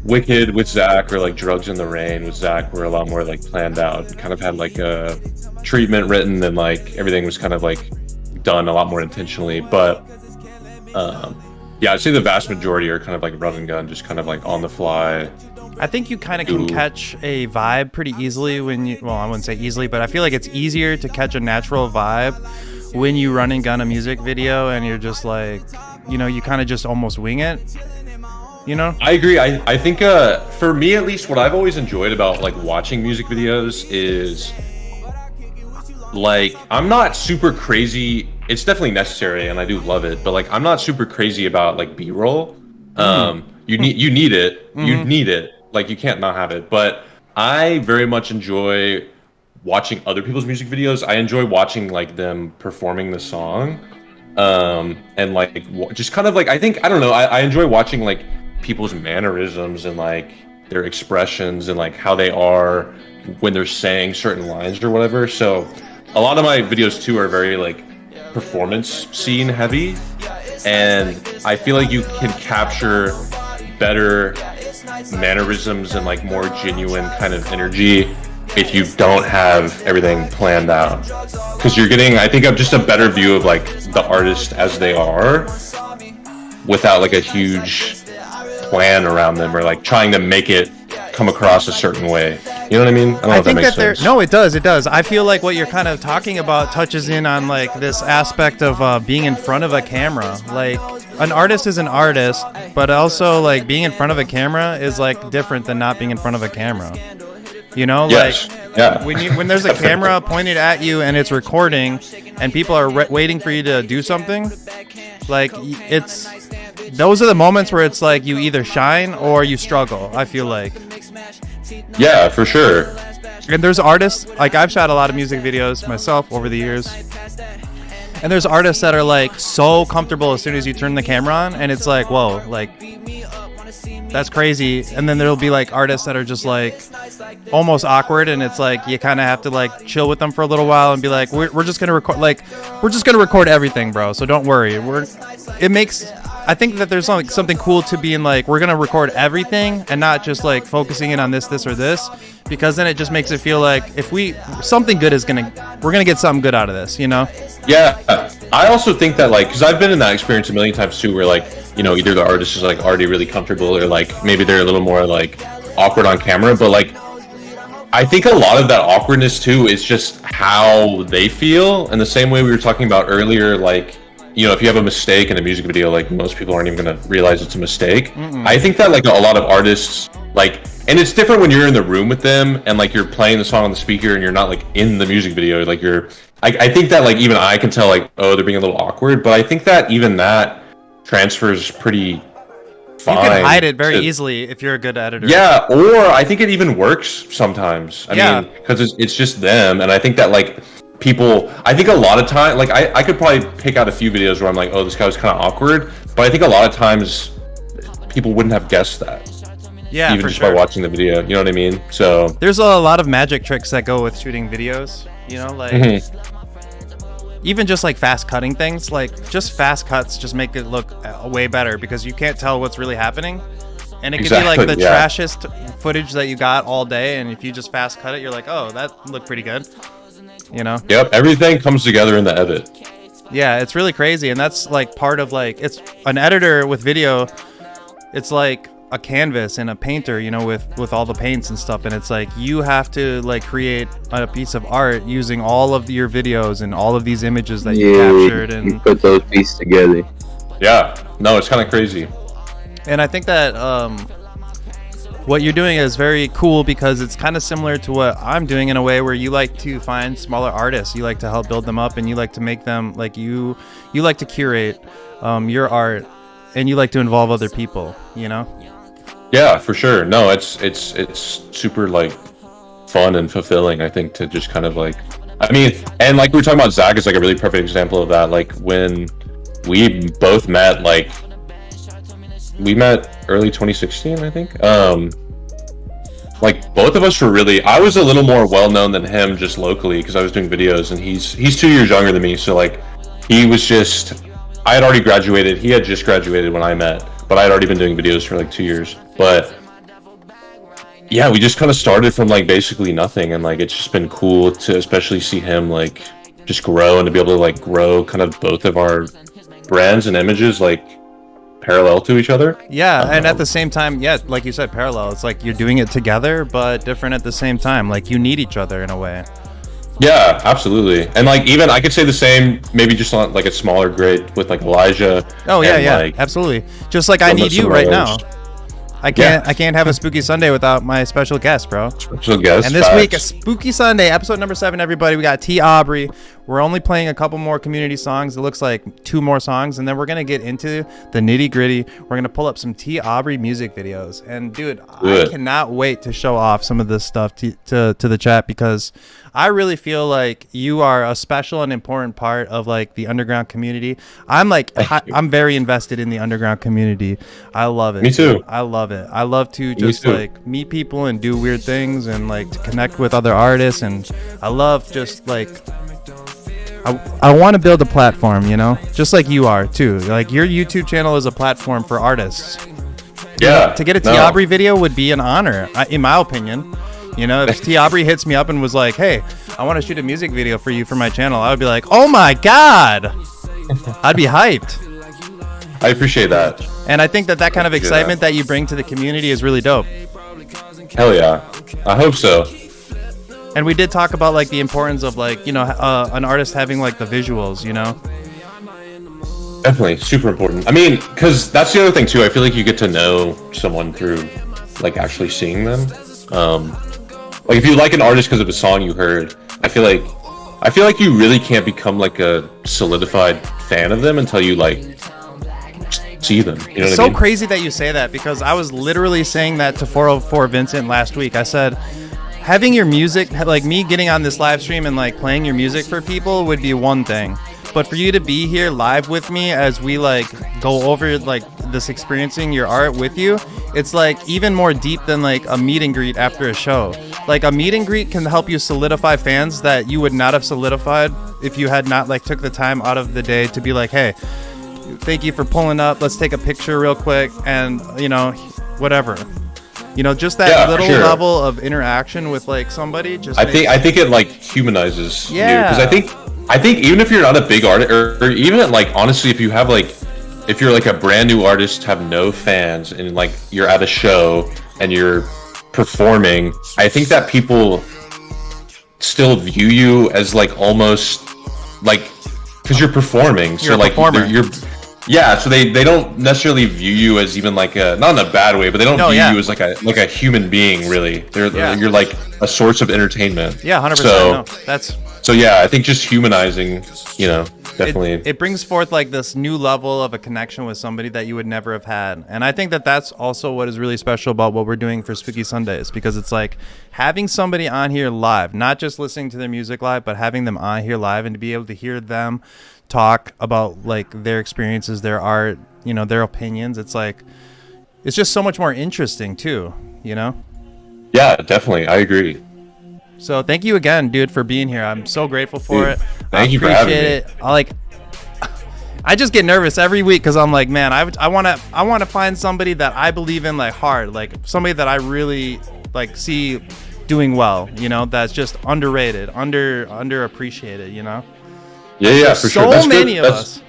Wicked with Zach, or like Drugs in the Rain with Zach were a lot more like planned out and kind of had like a treatment written, and like everything was kind of like done a lot more intentionally. But yeah, I'd say the vast majority are kind of like run and gun, just kind of like on the fly. I think you kind of can catch a vibe pretty easily when you, well, I wouldn't say easily, but I feel like it's easier to catch a natural vibe when you run and gun a music video and you're just like, you know, you kind of just almost wing it, you know? I agree. I think for me at least, what I've always enjoyed about like watching music videos is like, I'm not super crazy. It's definitely necessary and I do love it, but like I'm not super crazy about like B-roll. You need it. You need it. Like you can't not have it. But I very much enjoy watching other people's music videos. I enjoy watching like them performing the song. And like just kind of like, I don't know, I enjoy watching like people's mannerisms and like their expressions and like how they are when they're saying certain lines or whatever. So a lot of my videos too are very like performance scene heavy, and I feel like you can capture better mannerisms and like more genuine kind of energy if you don't have everything planned out, because you're getting, I think, just a better view of like the artist as they are without like a huge plan around them or like trying to make it come across a certain way. You know what I mean? I don't know if that makes sense. No, it does. It does. I feel like what you're kind of talking about touches in on like this aspect of being in front of a camera. Like an artist is an artist, but also like being in front of a camera is like different than not being in front of a camera. You know, yes. like yeah. when there's a camera pointed at you and it's recording, and people are waiting for you to do something, like those are the moments where it's like you either shine or you struggle, I feel like. Yeah, for sure. And there's artists, like I've shot a lot of music videos myself over the years, and there's artists that are like so comfortable as soon as you turn the camera on, and it's like, whoa, like that's crazy. And then there'll be like artists that are just like almost awkward, and it's like you kind of have to like chill with them for a little while and be like, we're just gonna record everything, bro, so don't worry. I think that there's something cool to being like, we're gonna record everything and not just like focusing in on this or this, because then it just makes it feel like if we're gonna get something good out of this, you know? Yeah, I also think that like, because I've been in that experience a million times too, where like, you know, either the artist is like already really comfortable or like maybe they're a little more like awkward on camera, but like I think a lot of that awkwardness too is just how they feel. And the same way we were talking about earlier, like, you know, if you have a mistake in a music video, like most people aren't even gonna realize it's a mistake. I think that like a lot of artists, like, and it's different when you're in the room with them and like you're playing the song on the speaker and you're not like in the music video, like I think that like even I can tell like, oh, they're being a little awkward, but I think that even that transfers pretty fine. You can hide it very easily if you're a good editor. Yeah, or I think it even works sometimes. I mean, because it's just them, and I think that like people, I think a lot of time, like I could probably pick out a few videos where I'm like, oh, this guy was kind of awkward, but I think a lot of times people wouldn't have guessed that. Yeah, even for just sure. by watching the video, you know what I mean? So there's a lot of magic tricks that go with shooting videos, you know, like even just like fast cutting things, like just fast cuts just make it look way better because you can't tell what's really happening. And it could be like the trashiest footage that you got all day, and if you just fast cut it, you're like, oh, that looked pretty good, you know? Yep, everything comes together in the edit. Yeah, it's really crazy, and that's like part of like, it's an editor with video, it's like a canvas and a painter, you know, with all the paints and stuff, and it's like you have to like create a piece of art using all of your videos and all of these images that you captured, and you put those pieces together. Yeah, no, it's kind of crazy. And I think that what you're doing is very cool because it's kind of similar to what I'm doing in a way where you like to find smaller artists, you like to help build them up, and you like to make them like you like to curate your art, and you like to involve other people, you know? Yeah, for sure. No, it's super like fun and fulfilling, I think, to just kind of like, I mean, and like we were talking about, Zach is like a really perfect example of that. Like when we both met, like we met early 2016, I think. Like both of us were really, I was a little more well known than him just locally because I was doing videos, and he's 2 years younger than me, so like he was just, I had already graduated, he had just graduated when I met, but I had already been doing videos for like 2 years. But yeah, we just kind of started from like basically nothing, and like it's just been cool to especially see him like just grow and to be able to like grow kind of both of our brands and images like parallel to each other. Yeah, and at the same time, yeah, like you said, parallel. It's like you're doing it together, but different at the same time. Like you need each other in a way. Yeah, absolutely. And like even I could say the same, maybe just on like a smaller grid with like Elijah. Oh yeah, and, yeah, like, absolutely. Just like I need you right now. I can't have a spooky Sunday without my special guest, bro. Special guest. And this week, a spooky Sunday, episode number 7, everybody. We got T. Aubrey. We're only playing a couple more community songs. It looks like 2 more songs, and then we're gonna get into the nitty gritty. We're gonna pull up some T. Aubrey music videos, and dude, I cannot wait to show off some of this stuff to the chat because I really feel like you are a special and important part of like the underground community. I'm very invested in the underground community. I love it. Me too. I love it. I love to just like meet people and do weird things and like to connect with other artists, and I love just like I want to build a platform, you know, just like you are too. Like your YouTube channel is a platform for artists. Yeah. To get a T. Aubrey video would be an honor, in my opinion. You know, if T. Aubrey hits me up and was like, hey, I want to shoot a music video for you for my channel, I would be like, oh my God. I'd be hyped. I appreciate that. And I think that kind of excitement that you bring to the community is really dope. Hell yeah. I hope so. And we did talk about like the importance of like, you know, an artist having like the visuals, you know? Definitely. Super important. I mean, because that's the other thing too. I feel like you get to know someone through like actually seeing them. Like if you like an artist because of a song you heard, I feel like you really can't become like a solidified fan of them until you like see them. You know it's what so I mean? crazy that you say that because I was literally saying that to 404 Vincent last week. I said, having your music, like me getting on this live stream and like playing your music for people would be one thing. But for you to be here live with me as we like go over like this experiencing your art with you, it's like even more deep than like a meet and greet after a show. Like a meet and greet can help you solidify fans that you would not have solidified if you had not like took the time out of the day to be like, hey, thank you for pulling up. Let's take a picture real quick and, you know, whatever. You know, just that little level of interaction with like somebody. Just I think it like humanizes you Yeah. because I think even if you're not a big artist, or even like honestly, if you're like a brand new artist, have no fans, and like you're at a show and you're performing, I think that people still view you as like almost like because you're performing, so You're a like performer. yeah, so they don't necessarily view you as even like a, not in a bad way, but they don't view you as like a human being really. You're like a source of entertainment. Yeah, 100%. So no, that's so yeah, I think just humanizing, you know, definitely. It brings forth like this new level of a connection with somebody that you would never have had. And I think that that's also what is really special about what we're doing for Spooky Sundays, because it's like having somebody on here live, not just listening to their music live, but having them on here live and to be able to hear them talk about like their experiences, their art, you know, their opinions. It's like, it's just so much more interesting too, you know? Yeah, definitely. I agree. So thank you again, dude, for being here. I'm so grateful for it. Thank you for having me. It. I just get nervous every week because I'm like, man, I want to find somebody that I believe in like hard, like somebody that I really like see doing well, you know, that's just underrated, underappreciated, you know. Yeah, for sure. So many of us.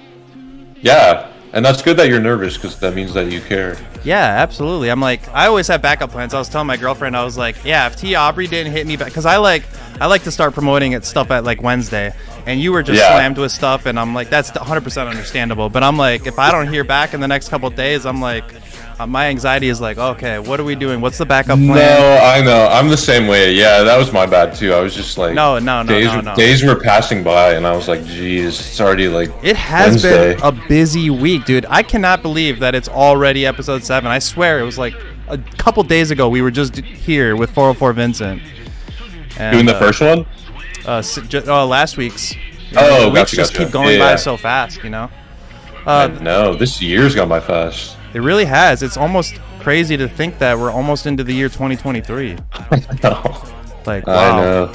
Yeah, and that's good that you're nervous because that means that you care. Yeah, absolutely. I'm like, I always have backup plans. I was telling my girlfriend, I was like, yeah, if Aubrey didn't hit me back, because I like to start promoting stuff at like Wednesday, and you were just slammed with stuff, and I'm like, that's 100% understandable. But I'm like, if I don't hear back in the next couple of days, I'm like, my anxiety is like, okay, what are we doing? What's the backup plan? No, I know. I'm the same way. Yeah, that was my bad too. I was just like, no. Days were passing by, and I was like, geez, it's already like it has Wednesday. Been a busy week, dude. I cannot believe that it's already episode 7. I swear it was like a couple days ago. We were just here with 404 Vincent. And, doing the first one? Last week's. Oh, the weeks just keep going by so fast, you know? I know. This year's gone by fast. It really has. It's almost crazy to think that we're almost into the year 2023. I know. Like, wow. I know.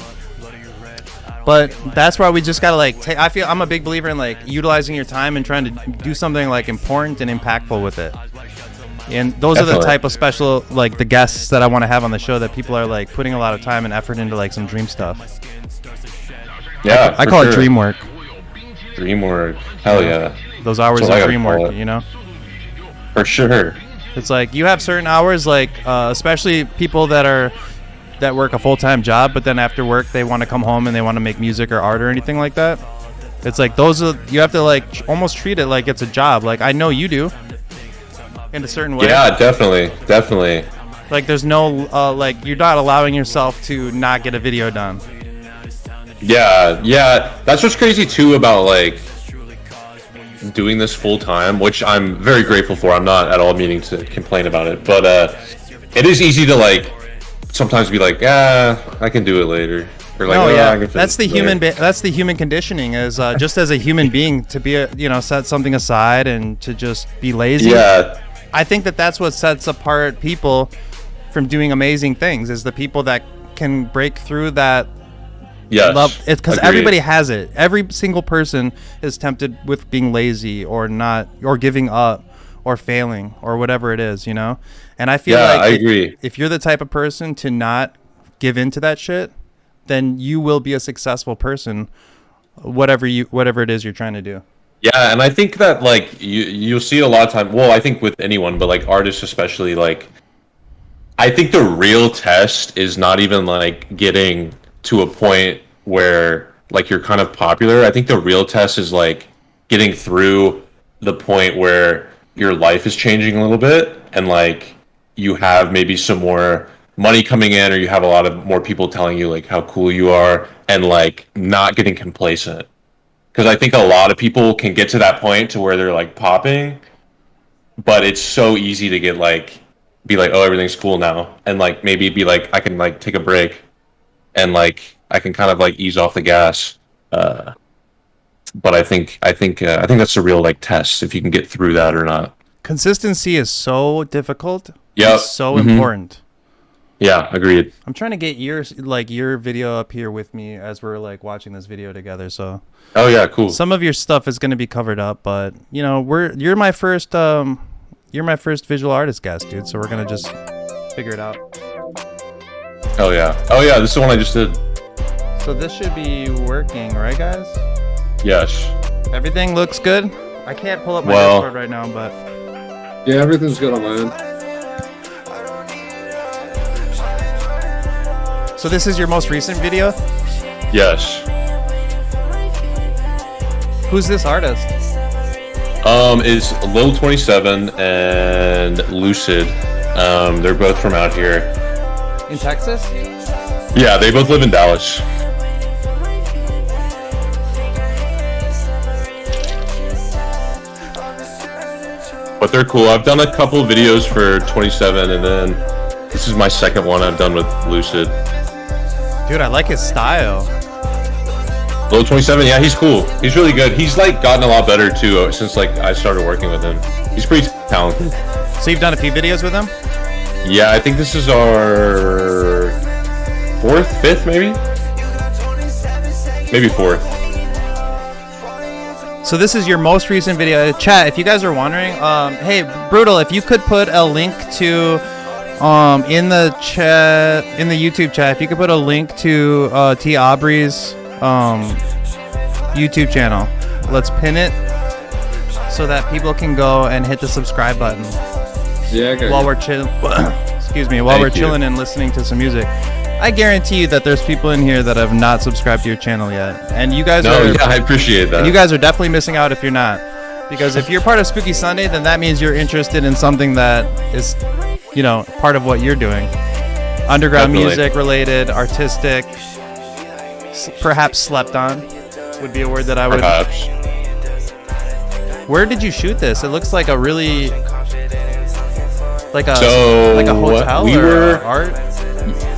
But that's why we just gotta like take. I feel I'm a big believer in like utilizing your time and trying to do something like important and impactful with it. And those are the type of special like the guests that I want to have on the show, that people are like putting a lot of time and effort into like some dream stuff. Yeah, I call it dream work. Dream work. Hell yeah. Those hours of dream work, you know? For sure. It's like you have certain hours, like especially people that work a full-time job, but then after work they want to come home and they want to make music or art or anything like that. It's like you have to like almost treat it like it's a job. Like I know you do in a certain way. Yeah, definitely. Like there's no like you're not allowing yourself to not get a video done. Yeah. That's what's crazy too about like doing this full time, which I'm very grateful for. I'm not at all meaning to complain about it, but it is easy to like sometimes be like, I can do it later. Or like, I can that's the human conditioning is just as a human being to be set something aside and to just be lazy. Yeah, I think that's what sets apart people from doing amazing things, is the people that can break through that. Yes, love it, because everybody has it. Every single person is tempted with being lazy or not, or giving up or failing or whatever it is, you know. And I feel like I agree. If you're the type of person to not give into that shit, then you will be a successful person, whatever it is you're trying to do. Yeah, and I think that like you'll see it a lot of time. Well, I think with anyone, but like artists especially, like I think the real test is not even like getting to a point where like you're kind of popular. I think the real test is like getting through the point where your life is changing a little bit and like you have maybe some more money coming in, or you have a lot of more people telling you like how cool you are, and like not getting complacent. Because I think a lot of people can get to that point to where they're like popping, but it's so easy to get like be like, oh, everything's cool now, and like maybe be like, I can like take a break and like I can kind of like ease off the gas. But I think that's a real like test, if you can get through that or not. Consistency is so difficult. Yeah, it's so important. Yeah, agreed. I'm trying to get your video up here with me as we're like watching this video together. So. Oh yeah, cool. Some of your stuff is going to be covered up, but you know, you're my first visual artist guest, dude. So we're gonna just figure it out. Oh yeah, this is the one I just did. So this should be working, right, guys? Yes. Everything looks good. I can't pull up my Discord right now, but yeah, everything's good on my end. So this is your most recent video? Yes. Who's this artist? Is Lil 27 and Lucid. They're both from out here. In Texas? Yeah, they both live in Dallas. but they're cool. I've done a couple videos for 27, and then this is my second one I've done with Lucid. Dude, I like his style. Little 27, yeah, he's cool. He's really good. He's like gotten a lot better too since like I started working with him. He's pretty talented. So you've done a few videos with him? Yeah, I think this is our fourth, fifth, maybe fourth. So this is your most recent video. Chat, if you guys are wondering, hey, Brutal, if you could put a link to, in the chat, in the YouTube chat, if you could put a link to T. Aubrey's YouTube channel. Let's pin it so that people can go and hit the subscribe button. Yeah, I got while you. we're chilling. Excuse me, while we're chilling and listening to some music. I guarantee you that there's people in here that have not subscribed to your channel yet, and you guys are. Yeah, I appreciate that. And you guys are definitely missing out if you're not, because if you're part of Spooky Sunday, then that means you're interested in something that is, you know, part of what you're doing. Underground music related, artistic, perhaps slept on would be a word that I would. Perhaps. Where did you shoot this? It looks like a really like a hotel or art.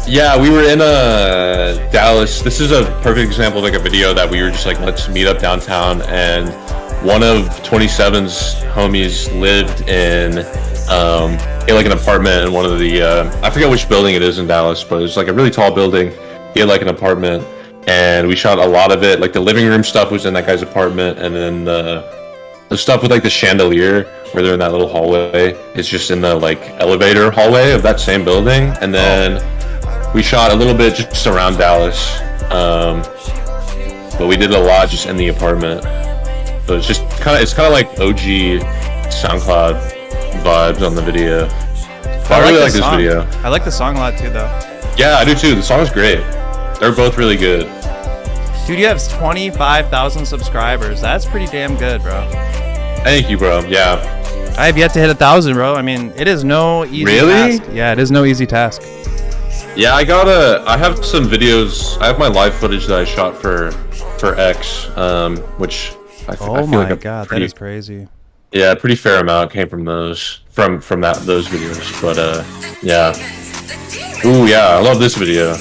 Yeah, we were in Dallas. This is a perfect example of like a video that we were just like, let's meet up downtown, and one of 27's homies lived in like an apartment in one of the I forget which building it is in Dallas, but it's like a really tall building. He had like an apartment, and we shot a lot of it. Like the living room stuff was in that guy's apartment, and then the stuff with like the chandelier where they're in that little hallway is just in the like elevator hallway of that same building. And then we shot a little bit just around Dallas, but we did a lot just in the apartment. So it's just kind of like OG SoundCloud vibes on the video. But I really like this video. I like the song a lot too, though. Yeah, I do too. The song is great. They're both really good. Dude, you have 25,000 subscribers. That's pretty damn good, bro. Thank you, bro. Yeah. I have yet to hit 1,000, bro. I mean, it is no easy task. Yeah, it is no easy task. Yeah, I have some videos. I have my live footage that I shot for X, which I feel like my god, that is crazy. Yeah, a pretty fair amount came from those those videos. But yeah. Ooh, yeah, I love this video.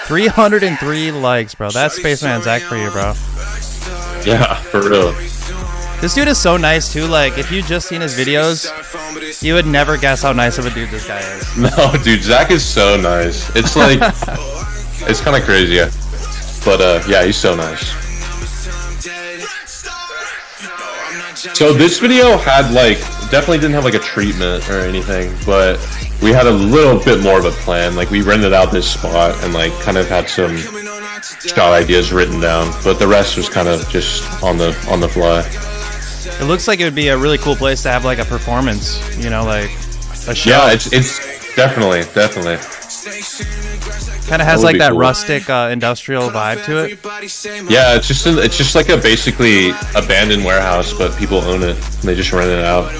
$303 likes, bro. That's Spaceman Zach for you, bro. Yeah, for real. This dude is so nice too. Like, if you just seen his videos, you would never guess how nice of a dude this guy is. No, dude, Zach is so nice. It's like, it's kind of crazy, yeah. But yeah, he's so nice. So this video had like, definitely didn't have like a treatment or anything, but we had a little bit more of a plan. Like we rented out this spot and like kind of had some shot ideas written down, but the rest was kind of just on the fly. It looks like it would be a really cool place to have like a performance, you know, like a show. Yeah, it's definitely. Kind of has like that cool rustic industrial vibe to it. Yeah, it's just like a basically abandoned warehouse, but people own it and they just rent it out.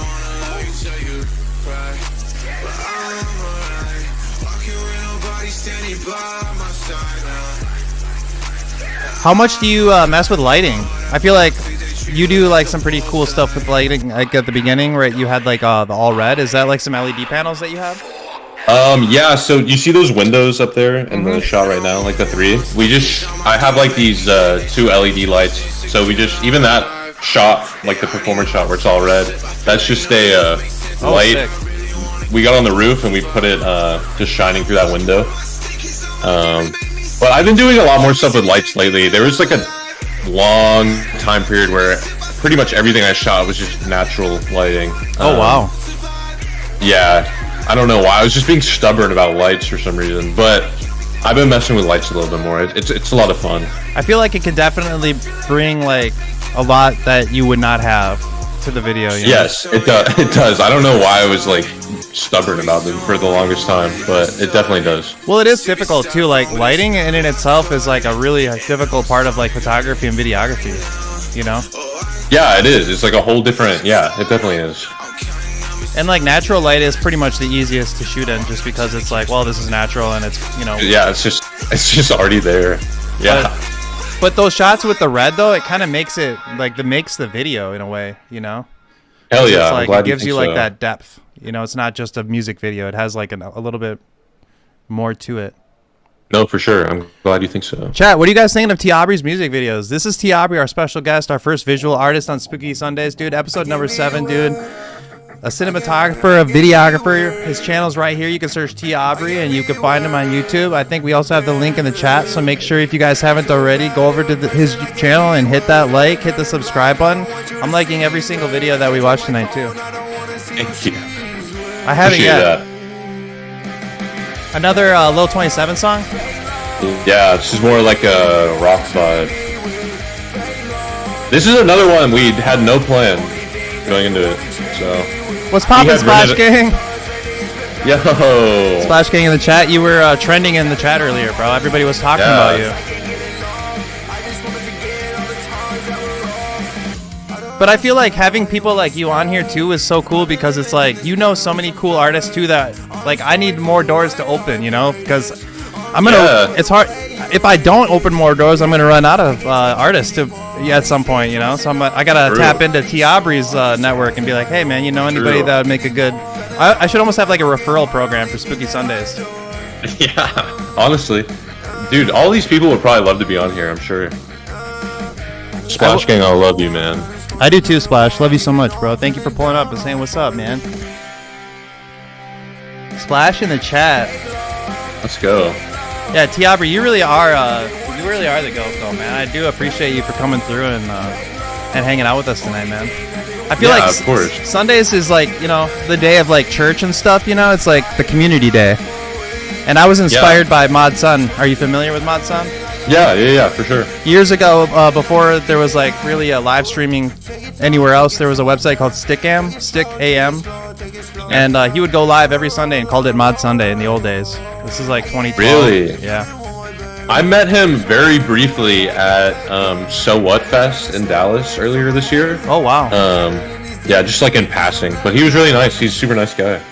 How much do you mess with lighting? I feel like you do like some pretty cool stuff with lighting. Like at the beginning, right? You had like the all red. Is that like some LED panels that you have? Yeah, so you see those windows up there in the shot right now, like the three? I have like these 2 LED lights, so we just, even that shot, like the performance shot where it's all red, that's just a light. Sick. We got on the roof and we put it just shining through that window. But I've been doing a lot more stuff with lights lately. There was like a long time period where pretty much everything I shot was just natural lighting. Oh, wow. Yeah. I don't know why. I was just being stubborn about lights for some reason, but I've been messing with lights a little bit more. It's a lot of fun. I feel like it can definitely bring like a lot that you would not have to the video. You know? Yes, it does. It does. I don't know why I was like stubborn about them for the longest time, but it definitely does. Well, it is difficult too. Like lighting in itself is like a really difficult part of like photography and videography. You know? Yeah, it is. It's like a whole different. Yeah, it definitely is. And like natural light is pretty much the easiest to shoot in, just because it's like, well, this is natural and it's, you know. Yeah, it's just already there. Yeah. But those shots with the red though, it kind of makes it like makes the video in a way, you know. Hell yeah! It's like, I'm glad it gives you think like so. that depth. You know, it's not just a music video. It has like a little bit more to it. No, for sure. I'm glad you think so. Chat, what are you guys thinking of T. Aubrey's music videos? This is T. Aubrey, our special guest, our first visual artist on Spooky Sundays, dude. Episode number 7, dude. A cinematographer, a videographer. His channel's right here. You can search T. Aubrey, and you can find him on YouTube. I think we also have the link in the chat, so make sure if you guys haven't already, go over to his channel and hit that like, hit the subscribe button. I'm liking every single video that we watched tonight, too. Thank you. I haven't Appreciate yet. that. Another Lil 27 song? Yeah, this is more like a rock vibe. This is another one we had no plan going into it, so. What's poppin', had Splash rented- Gang? Yo! Splash Gang in the chat. You were trending in the chat earlier, bro. Everybody was talking Yeah. about you. But I feel like having people like you on here too is so cool because it's like you know so many cool artists too that like I need more doors to open, you know, because I'm gonna. Yeah. It's hard if I don't open more doors. I'm gonna run out of artists at some point, you know. So I gotta True. tap into T. Aubrey's network and be like, hey man, you know anybody True. that would make a good. I should almost have like a referral program for Spooky Sundays. Yeah, honestly. Dude, all these people would probably love to be on here, I'm sure. Splash Gang, I love you, man. I do too, Splash. Love you so much, bro. Thank you for pulling up and saying what's up, man. Splash in the chat. Let's go. Yeah, T. Aubrey, you really are the goat, though, man. I do appreciate you for coming through and hanging out with us tonight, man. I feel Yeah, like of course. Sundays is like, you know, the day of like church and stuff, you know? It's like the community day. And I was inspired by Mod Sun. Are you familiar with Mod Sun? Yeah, for sure. Years ago, before there was like really a live streaming anywhere else, there was a website called Stick AM, and he would go live every Sunday and called it Mod Sunday in the old days. This is like 2012. Really? Yeah. I met him very briefly at So What Fest in Dallas earlier this year. Oh wow. Yeah, just like in passing. But he was really nice. He's a super nice guy.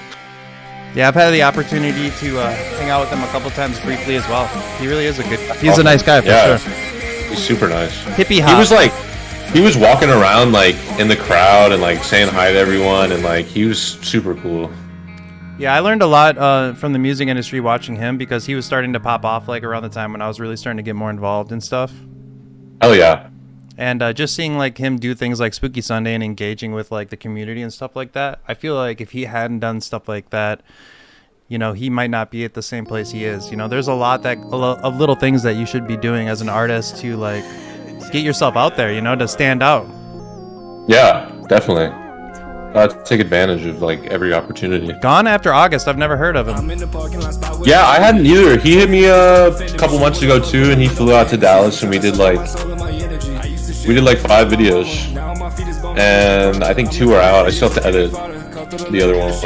Yeah, I've had the opportunity to hang out with him a couple times briefly as well. He really is he's a nice guy for Yeah. sure. He's super nice. Hippie hop. He was walking around like in the crowd and like saying hi to everyone and like he was super cool. Yeah, I learned a lot from the music industry watching him because he was starting to pop off like around the time when I was really starting to get more involved in stuff. Oh yeah. And just seeing like him do things like Spooky Sunday and engaging with like the community and stuff like that, I feel like if he hadn't done stuff like that, you know, he might not be at the same place he is. You know, there's a lot of little things that you should be doing as an artist to like get yourself out there, you know, to stand out. Yeah, definitely. Take advantage of like every opportunity. Gone After August, I've never heard of him. Yeah, I hadn't either. He hit me a couple months ago too, and he flew out to Dallas, and we did like 5 videos, and I think 2 are out. I still have to edit the other ones.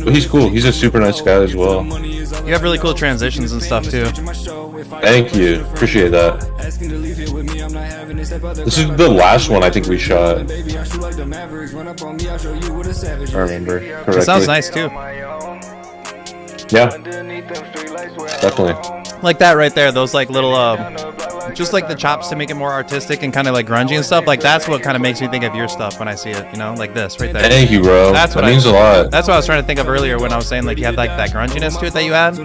But he's cool. He's a super nice guy as well. You have really cool transitions and stuff too. Thank you. Appreciate that. This is the last one I think we shot. If I remember correctly. It sounds nice too. Yeah. Definitely. Like that right there, those like little just like the chops to make it more artistic and kind of like grungy and stuff. Like that's what kind of makes me think of your stuff when I see it, you know, like this right there. Thank you, bro. That's what that means a lot. That's what I was trying to think of earlier when I was saying like you had like that grunginess to it that you had.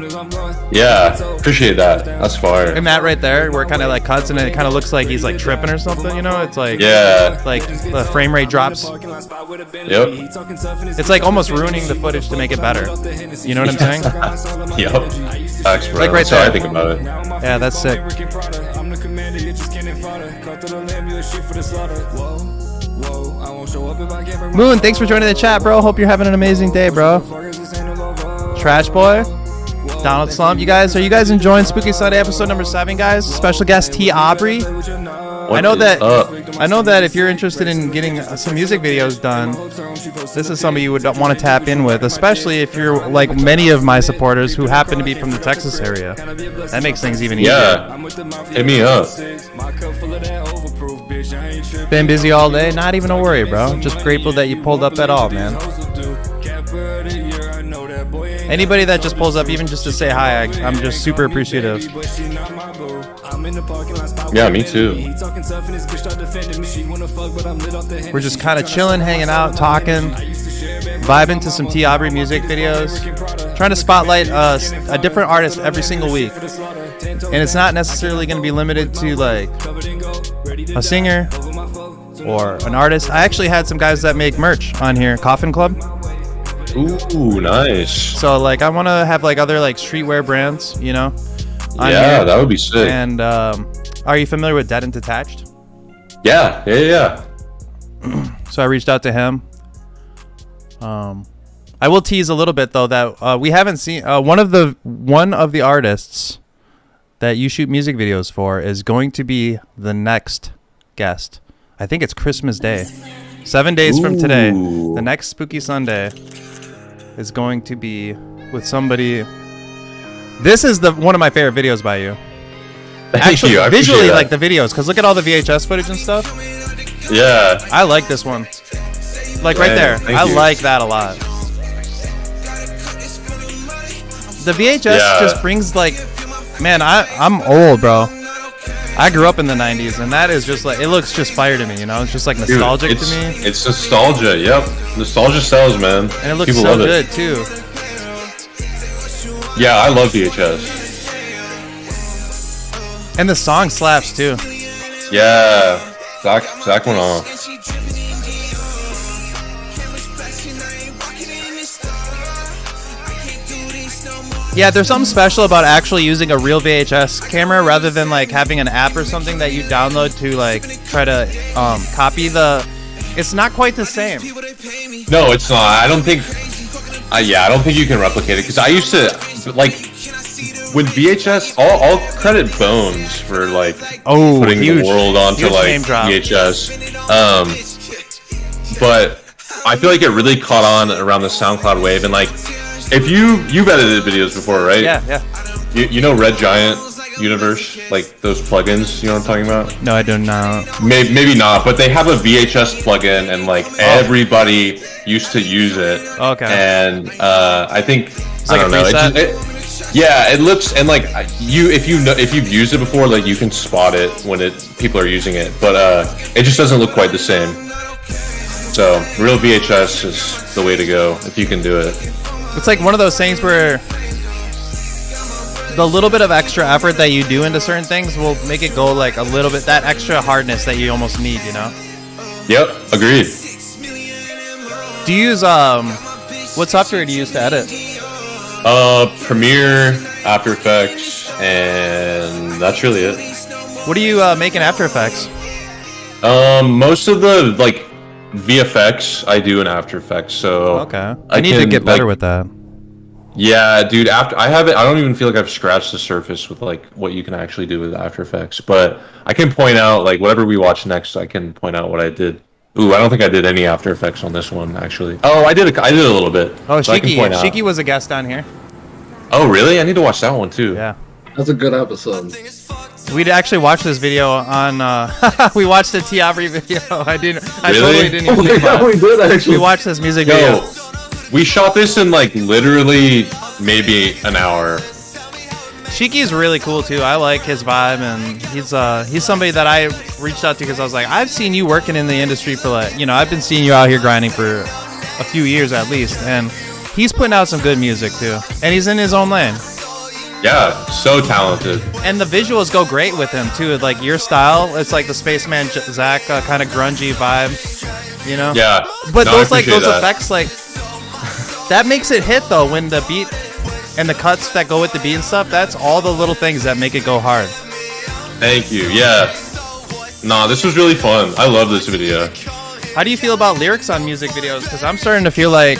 Yeah, appreciate that. That's fire. And that right there, where it kind of like cuts and it kind of looks like he's like tripping or something, you know? It's like Yeah. like the frame rate drops. Yep. It's like almost ruining the footage to make it better. You know what I'm saying? Yep. Facts, bro. Like right That's how I there. think about it. Yeah, that's sick. Moon, thanks for joining the chat, bro. Hope you're having an amazing day, bro. Trash Boy, Donald Slump. Are you guys enjoying Spooky Sunday episode number 7, guys? Special guest T. Aubrey. I know that if you're interested in getting some music videos done, this is somebody you would want to tap in with, especially if you're like many of my supporters who happen to be from the Texas area. That makes things even easier. Yeah. Hit me up. Been busy all day, not even a worry, bro. Just grateful that you pulled up at all, man. Anybody that just pulls up, even just to say hi, I'm just super appreciative. Yeah, me too. We're just kind of chilling, hanging out, talking, vibing to some T. Aubrey music videos, trying to spotlight a different artist every single week. And it's not necessarily going to be limited to like a singer or an artist. I actually had some guys that make merch on here, Coffin Club. Ooh, nice. So like I want to have like other like streetwear brands, you know. Yeah, here. that would be sick. And are you familiar with Dead and Detached? Yeah. So I reached out to him. I will tease a little bit though that we haven't seen one of the artists that you shoot music videos for is going to be the next guest. I think it's Christmas Day. 7 days from today, the next Spooky Sunday is going to be with somebody. This is one of my favorite videos by you. Actually, you. Visually like the videos, because look at all the VHS footage and stuff. Yeah. I like this one. Like right there. I like that a lot. The VHS just brings like, man, I'm old, bro. I grew up in the 90s, and that is just like, it looks just fire to me, you know? It's just like nostalgic to me. It's nostalgia, yep. Nostalgia sells, man. And it looks People so love good, it. too. Yeah, I love VHS. And the song slaps, too. Yeah. Zach went off. Yeah, there's something special about actually using a real VHS camera rather than like having an app or something that you download to like try to copy the. It's not quite the same. No, it's not. I don't think. I don't think you can replicate it because I used to like with VHS. I'll credit Bones for like putting the world onto like VHS. But I feel like it really caught on around the SoundCloud wave and like. If you've edited videos before, right? Yeah. You know Red Giant Universe, like those plugins. You know what I'm talking about? No, I do not. Maybe not, but they have a VHS plugin, and like everybody used to use it. Okay. And I think it's I like don't know. It looks and like if you've used it before, like you can spot it when people are using it, but it just doesn't look quite the same. So real VHS is the way to go if you can do it. It's like one of those things where the little bit of extra effort that you do into certain things will make it go like a little bit, that extra hardness that you almost need, you know? Yep, agreed. Do you use, what software do you use to edit? Premiere, After Effects, and that's really it. What do you make in After Effects? Most of the, like, VFX I do in After Effects, so okay. I need to get better with that. Yeah, dude. I don't even feel like I've scratched the surface with like what you can actually do with After Effects. But I can point out like whatever we watch next. I can point out what I did. Ooh, I don't think I did any After Effects on this one actually. Oh, I did a little bit. Oh, so Shiki was a guest on here. Oh, really? I need to watch that one too. Yeah, that's a good episode. We'd actually watched this video on. We watched the T. Aubrey video. I Really? totally didn't even think about it. We did actually. We watched this music video. We shot this in like literally maybe an hour. Shiki's really cool too. I like his vibe, and he's somebody that I reached out to because I was like, I've seen you working in the industry for like, you know, I've been seeing you out here grinding for a few years at least, and he's putting out some good music too, and he's in his own lane. Yeah, so talented. And the visuals go great with him too. Like your style, it's like the Spaceman Zach kind of grungy vibe, you know? Yeah. But those effects, like that makes it hit though when the beat and the cuts that go with the beat and stuff. That's all the little things that make it go hard. Thank you. Yeah. Nah, this was really fun. I love this video. How do you feel about lyrics on music videos? Because I'm starting to feel like,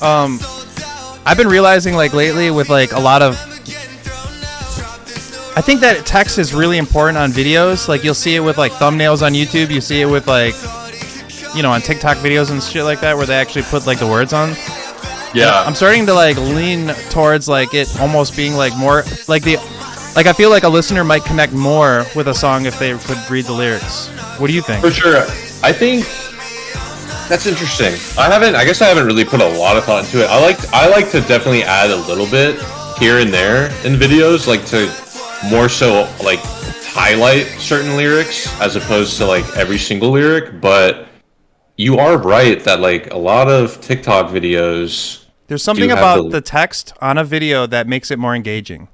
I've been realizing like lately with like a lot of. I think that text is really important on videos. Like you'll see it with like thumbnails on YouTube. You see it with like, you know, on TikTok videos and shit like that where they actually put like the words on. Yeah. I'm starting to like lean towards like it almost being like more like I feel like a listener might connect more with a song if they could read the lyrics. What do you think? For sure. I think that's interesting. I guess I haven't really put a lot of thought into it. I like to definitely add a little bit here and there in videos, like to more so like highlight certain lyrics as opposed to like every single lyric, but you are right that like a lot of TikTok videos. There's something about the text on a video that makes it more engaging.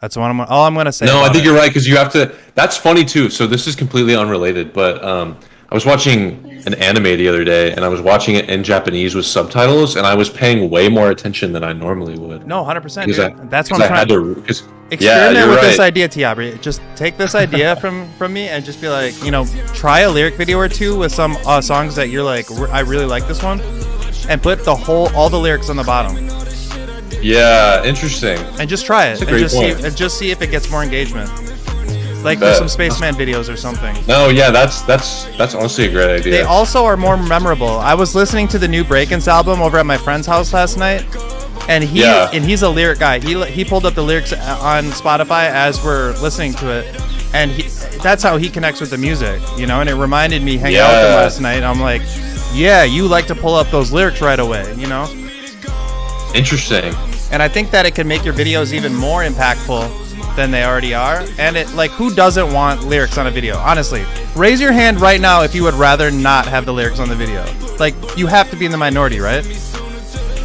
That's what all I'm gonna say. No, I think you're right because you have to. That's funny too. So this is completely unrelated, but I was watching an anime the other day, and I was watching it in Japanese with subtitles, and I was paying way more attention than I normally would. No, 100%. That's what I'm trying to. Experiment with this idea, Aubrey. Just take this idea from me and just be like, try a lyric video or two with some songs that you're like, I really like this one, and put all the lyrics on the bottom. Yeah, interesting. And just try it, and just see if it gets more engagement. Like for some Spaceman videos or something. No, yeah, that's honestly a great idea. They also are more memorable. I was listening to the new Breakins album over at my friend's house last night, and he's a lyric guy. He pulled up the lyrics on Spotify as we're listening to it, and that's how he connects with the music, And it reminded me hanging out with him last night. I'm like, yeah, you like to pull up those lyrics right away, Interesting. And I think that it can make your videos even more impactful than they already are. And it, like, who doesn't want lyrics on a video? Honestly, raise your hand right now if you would rather not have the lyrics on the video. Like, you have to be in the minority, right?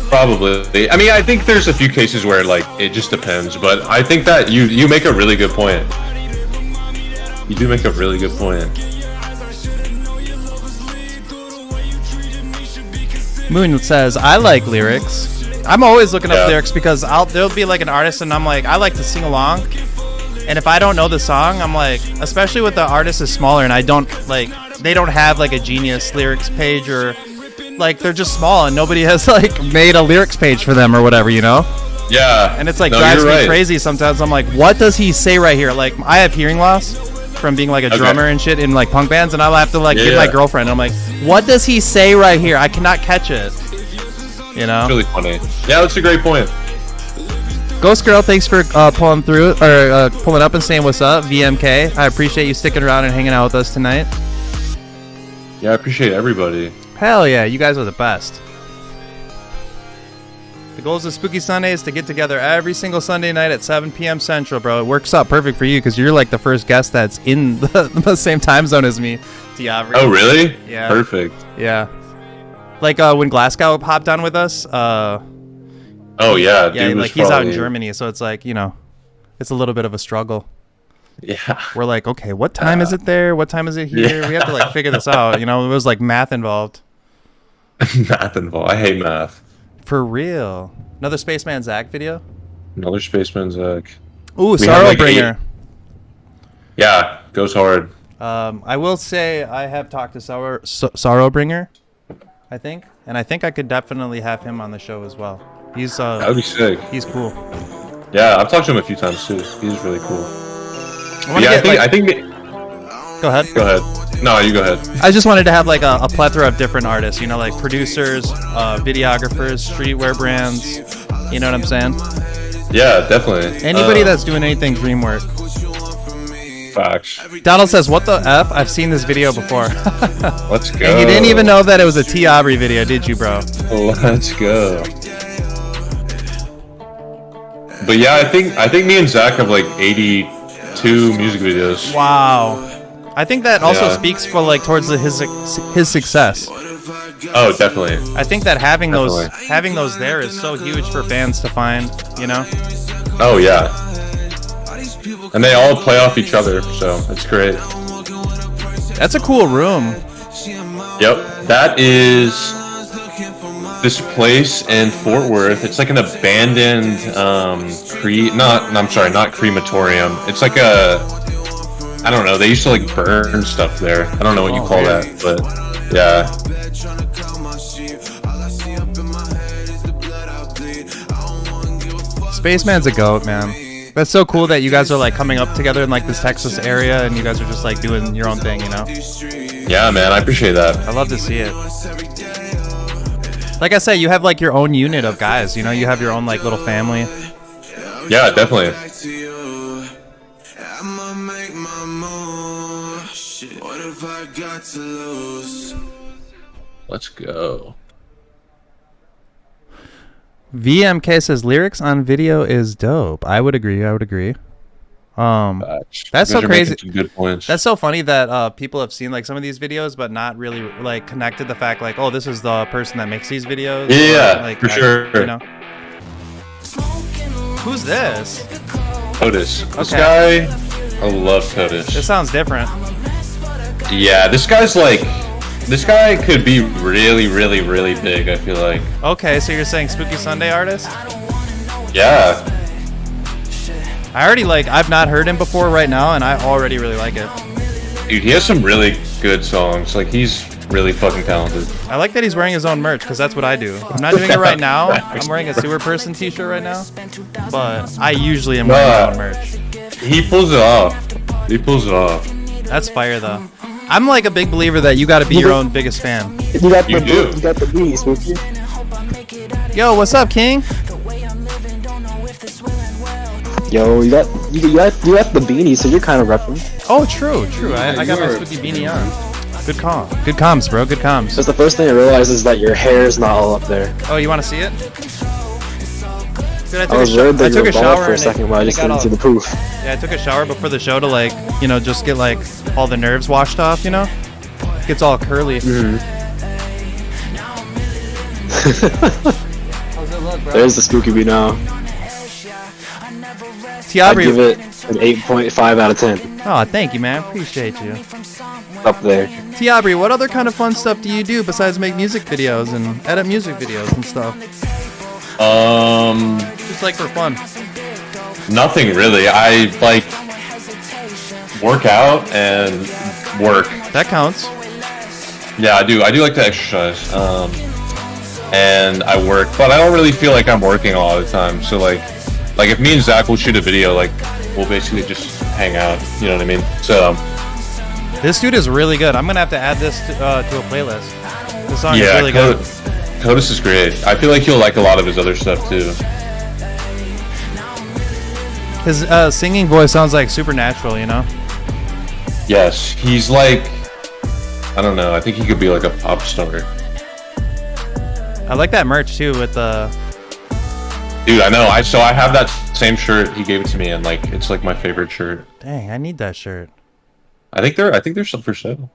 Probably. I mean, I think there's a few cases where like it just depends, but I think that you make a really good point. You do make a really good point. Moon says, I like lyrics. I'm always looking up lyrics because there'll be like an artist and I'm like, I like to sing along. And if I don't know the song, I'm like, especially with the artist is smaller and they don't have like a Genius lyrics page or like they're just small and nobody has like made a lyrics page for them or whatever, Yeah. And it's like drives me crazy sometimes. I'm like, what does he say right here? Like I have hearing loss from being like a drummer and shit in like punk bands and I'll have to like give my girlfriend. I'm like, what does he say right here? I cannot catch it. It's really funny. Yeah, that's a great point. Ghost Girl, thanks for pulling through or pulling up and saying what's up. VMK, I appreciate you sticking around and hanging out with us tonight. Yeah, I appreciate everybody. Hell yeah, you guys are the best. The goals of Spooky Sunday is to get together every single Sunday night at 7 p.m. Central, bro. It works out perfect for you because you're like the first guest that's in the same time zone as me, Aubrey. Oh, really? Yeah. Perfect. Yeah. Like when Glasgow hopped on with us. Oh yeah. Yeah, like he's out in Germany, so it's like it's a little bit of a struggle. Yeah. We're like, okay, what time is it there? What time is it here? We have to like figure this out. It was like math involved. Math involved. I hate math. For real. Another Spaceman Zach video. Another Spaceman Zach. Ooh, Sorrowbringer. Yeah, goes hard. I will say I have talked to Sorrowbringer. I think I could definitely have him on the show as well. That would be sick. He's cool. Yeah, I've talked to him a few times too. He's really cool. I think. Go ahead. Go ahead. No, you go ahead. I just wanted to have like a plethora of different artists. Like producers, videographers, streetwear brands. You know what I'm saying? Yeah, definitely. Anybody that's doing anything dream work. Facts. Donald says, what the F? I've seen this video before. Let's go. And you didn't even know that it was a T. Aubrey video, did you, bro? Let's go. But yeah, I think me and Zach have like 82 music videos. Wow. I think that also speaks for like towards his success. Oh, definitely. I think that having those there is so huge for fans to find, Oh yeah. And they all play off each other, so it's great. That's a cool room. Yep, that is this place in Fort Worth. It's like an abandoned not crematorium. It's like I don't know, they used to like burn stuff there. I don't know what you call that, but yeah. Spaceman's a goat, man. That's so cool that you guys are like coming up together in like this Texas area and you guys are just like doing your own thing, Yeah, man, I appreciate that. I love to see it. Like I said, you have like your own unit of guys, you have your own like little family. Yeah, definitely. Let's go. VMK says lyrics on video is dope. I would agree. That's so crazy. Some good points. That's so funny that people have seen like some of these videos, but not really like connected the fact like, oh, this is the person that makes these videos. Yeah, or, like, for sure. You know. Who's this? Otis. This Okay. guy, I love Otis. This sounds different. Yeah, this guy could be really, really, really big, I feel like. Okay, so you're saying Spooky Sunday artist? Yeah. I've not heard him before right now, and I already really like it. Dude, he has some really good songs. Like, he's really fucking talented. I like that he's wearing his own merch, because that's what I do. I'm not doing it right now. I'm wearing a Sewer Person t-shirt right now, but I usually am wearing my own merch. He pulls it off. He pulls it off. That's fire, though. I'm like a big believer that you got to be your own biggest fan. You got You do. You got the bees, Spooky. Yo, what's up, King? Yo, you got the beanie, so you're kind of repping. Oh, true. I got my Spooky beanie on. Good call. Good comms, bro. Good comms. That's the first thing I realized is that your hair is not all up there. Oh, you want to see it? Dude, I was worried that I you took were a bald shower for a and second, but I just got didn't all- see the poof. Yeah, I took a shower before the show to like, just get like all the nerves washed off, It gets all curly. Mm-hmm. How's it look, bro? There's the Spooky bee now. I'd give Tiabri. it an 8.5 out of 10. Oh, thank you, man. Appreciate you. Up there. Tiabri, what other kind of fun stuff do you do besides make music videos and edit music videos and stuff? Just like for fun. Nothing really. I like work out and work. That counts. Yeah, I do. I do like to exercise. And I work, but I don't really feel like I'm working a lot of the time. So like if me and Zach will shoot a video, like we'll basically just hang out. You know what I mean? So This dude is really good. I'm gonna have to add this to a playlist. This song is yeah, really good. Codis is great. I feel like you'll like a lot of his other stuff too. His singing voice sounds like supernatural, Yes, he's like, I don't know. I think he could be like a pop star. I like that merch too with the. Dude, I know. I have that same shirt. He gave it to me, and like it's like my favorite shirt. Dang, I need that shirt. I think there's some for sale.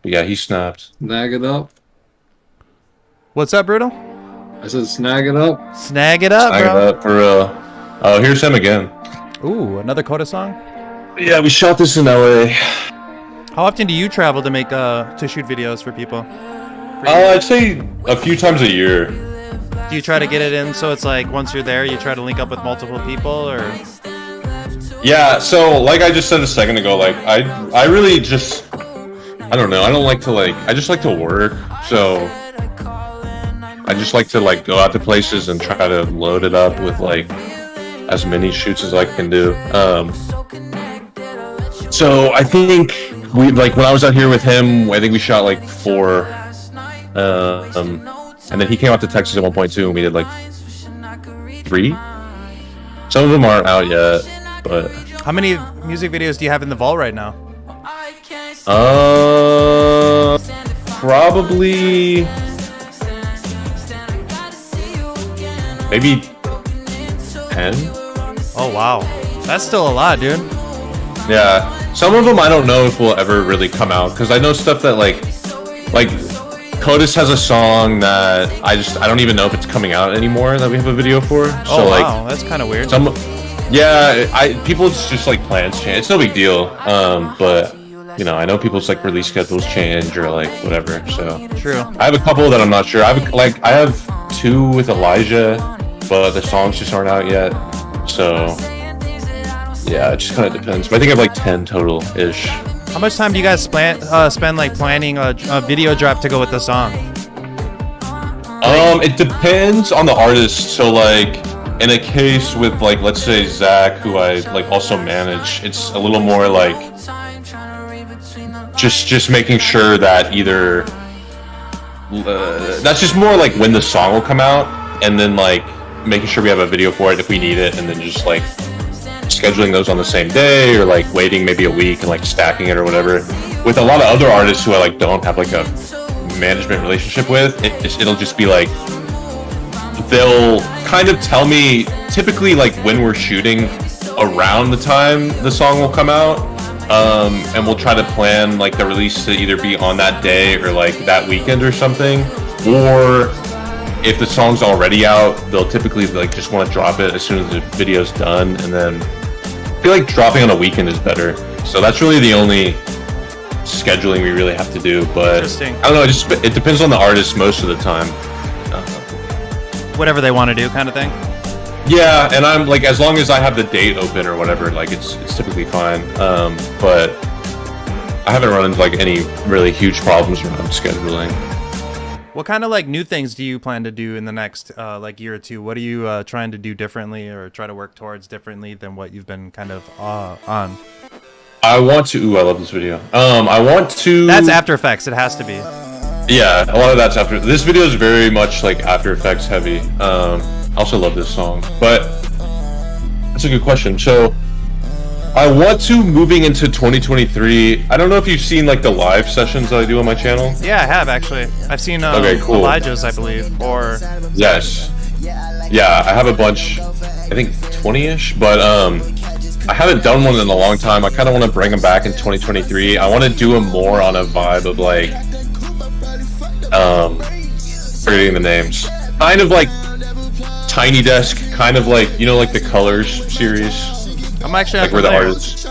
But yeah, he snapped. Snag it up. What's up, Brutal? I said snag it up. Snag it up, Snag it bro. up for real. Oh, here's him again. Ooh, another Coda song. Yeah, we shot this in LA. How often do you travel to make to shoot videos for people? I'd say a few times a year. Do you try to get it in so it's like once you're there, you try to link up with multiple people, or? Yeah, so like I just said a second ago, like I really just, I don't know. I don't like to I just like to work. So I just like to go out to places and try to load it up with as many shoots as I can do. So I think we when I was out here with him, I think we shot 4. And then he came out to Texas at one point too, and we did 3. Some of them aren't out yet, but How many music videos do you have in the vault right now? probably maybe 10. Oh wow, that's still a lot, dude. Yeah, some of them I don't know if will ever really come out because I know stuff that like Codis has a song that I don't even know if it's coming out anymore that we have a video for. So Oh wow, that's kind of weird. People's just plans change. It's no big deal. But I know people's release schedules change or whatever. So True. I have a couple that I'm not sure. I have 2 with Elijah, but the songs just aren't out yet. So yeah, it just kind of depends. But I think I have 10 total ish. How much time do you guys spend planning a video drop to go with the song? It depends on the artist. So in a case with let's say Zach, who I also manage, it's a little more just making sure that either that's just more when the song will come out, and then making sure we have a video for it if we need it, and then just scheduling those on the same day or waiting maybe a week and stacking it or whatever. With a lot of other artists who I don't have a management relationship with, it'll just be they'll kind of tell me typically when we're shooting around the time the song will come out. And we'll try to plan like the release to either be on that day or like that weekend or something. Or if the song's already out, they'll typically like just want to drop it as soon as the video's done, and then I feel like dropping on a weekend is better. So that's really the only scheduling we really have to do. But Interesting. I don't know, it depends on the artist most of the time. Whatever they want to do, kind of thing. Yeah, and I'm like, as long as I have the date open or whatever, like it's typically fine. But I haven't run into like any really huge problems around scheduling. What kind of like new things do you plan to do in the next like year or two? What are you trying to do differently or try to work towards differently than what you've been kind of on? I want to. Ooh, I love this video. I want to. That's After Effects. It has to be. Yeah, a lot of that's after. This video is very much like After Effects heavy. I also love this song, but that's a good question. So I want to, moving into 2023. I don't know if you've seen like the live sessions that I do on my channel. Yeah, I have actually. I've seen Okay, cool. Elijah's, I believe, or Yes. Yeah, I have a bunch. I think 20-ish, but I haven't done one in a long time. I kind of want to bring them back in 2023. I want to do them more on a vibe of like, forgetting the names. Kind of like Tiny Desk, kind of like, you know, like the Colors series. I'm actually Like not where the familiar. artists.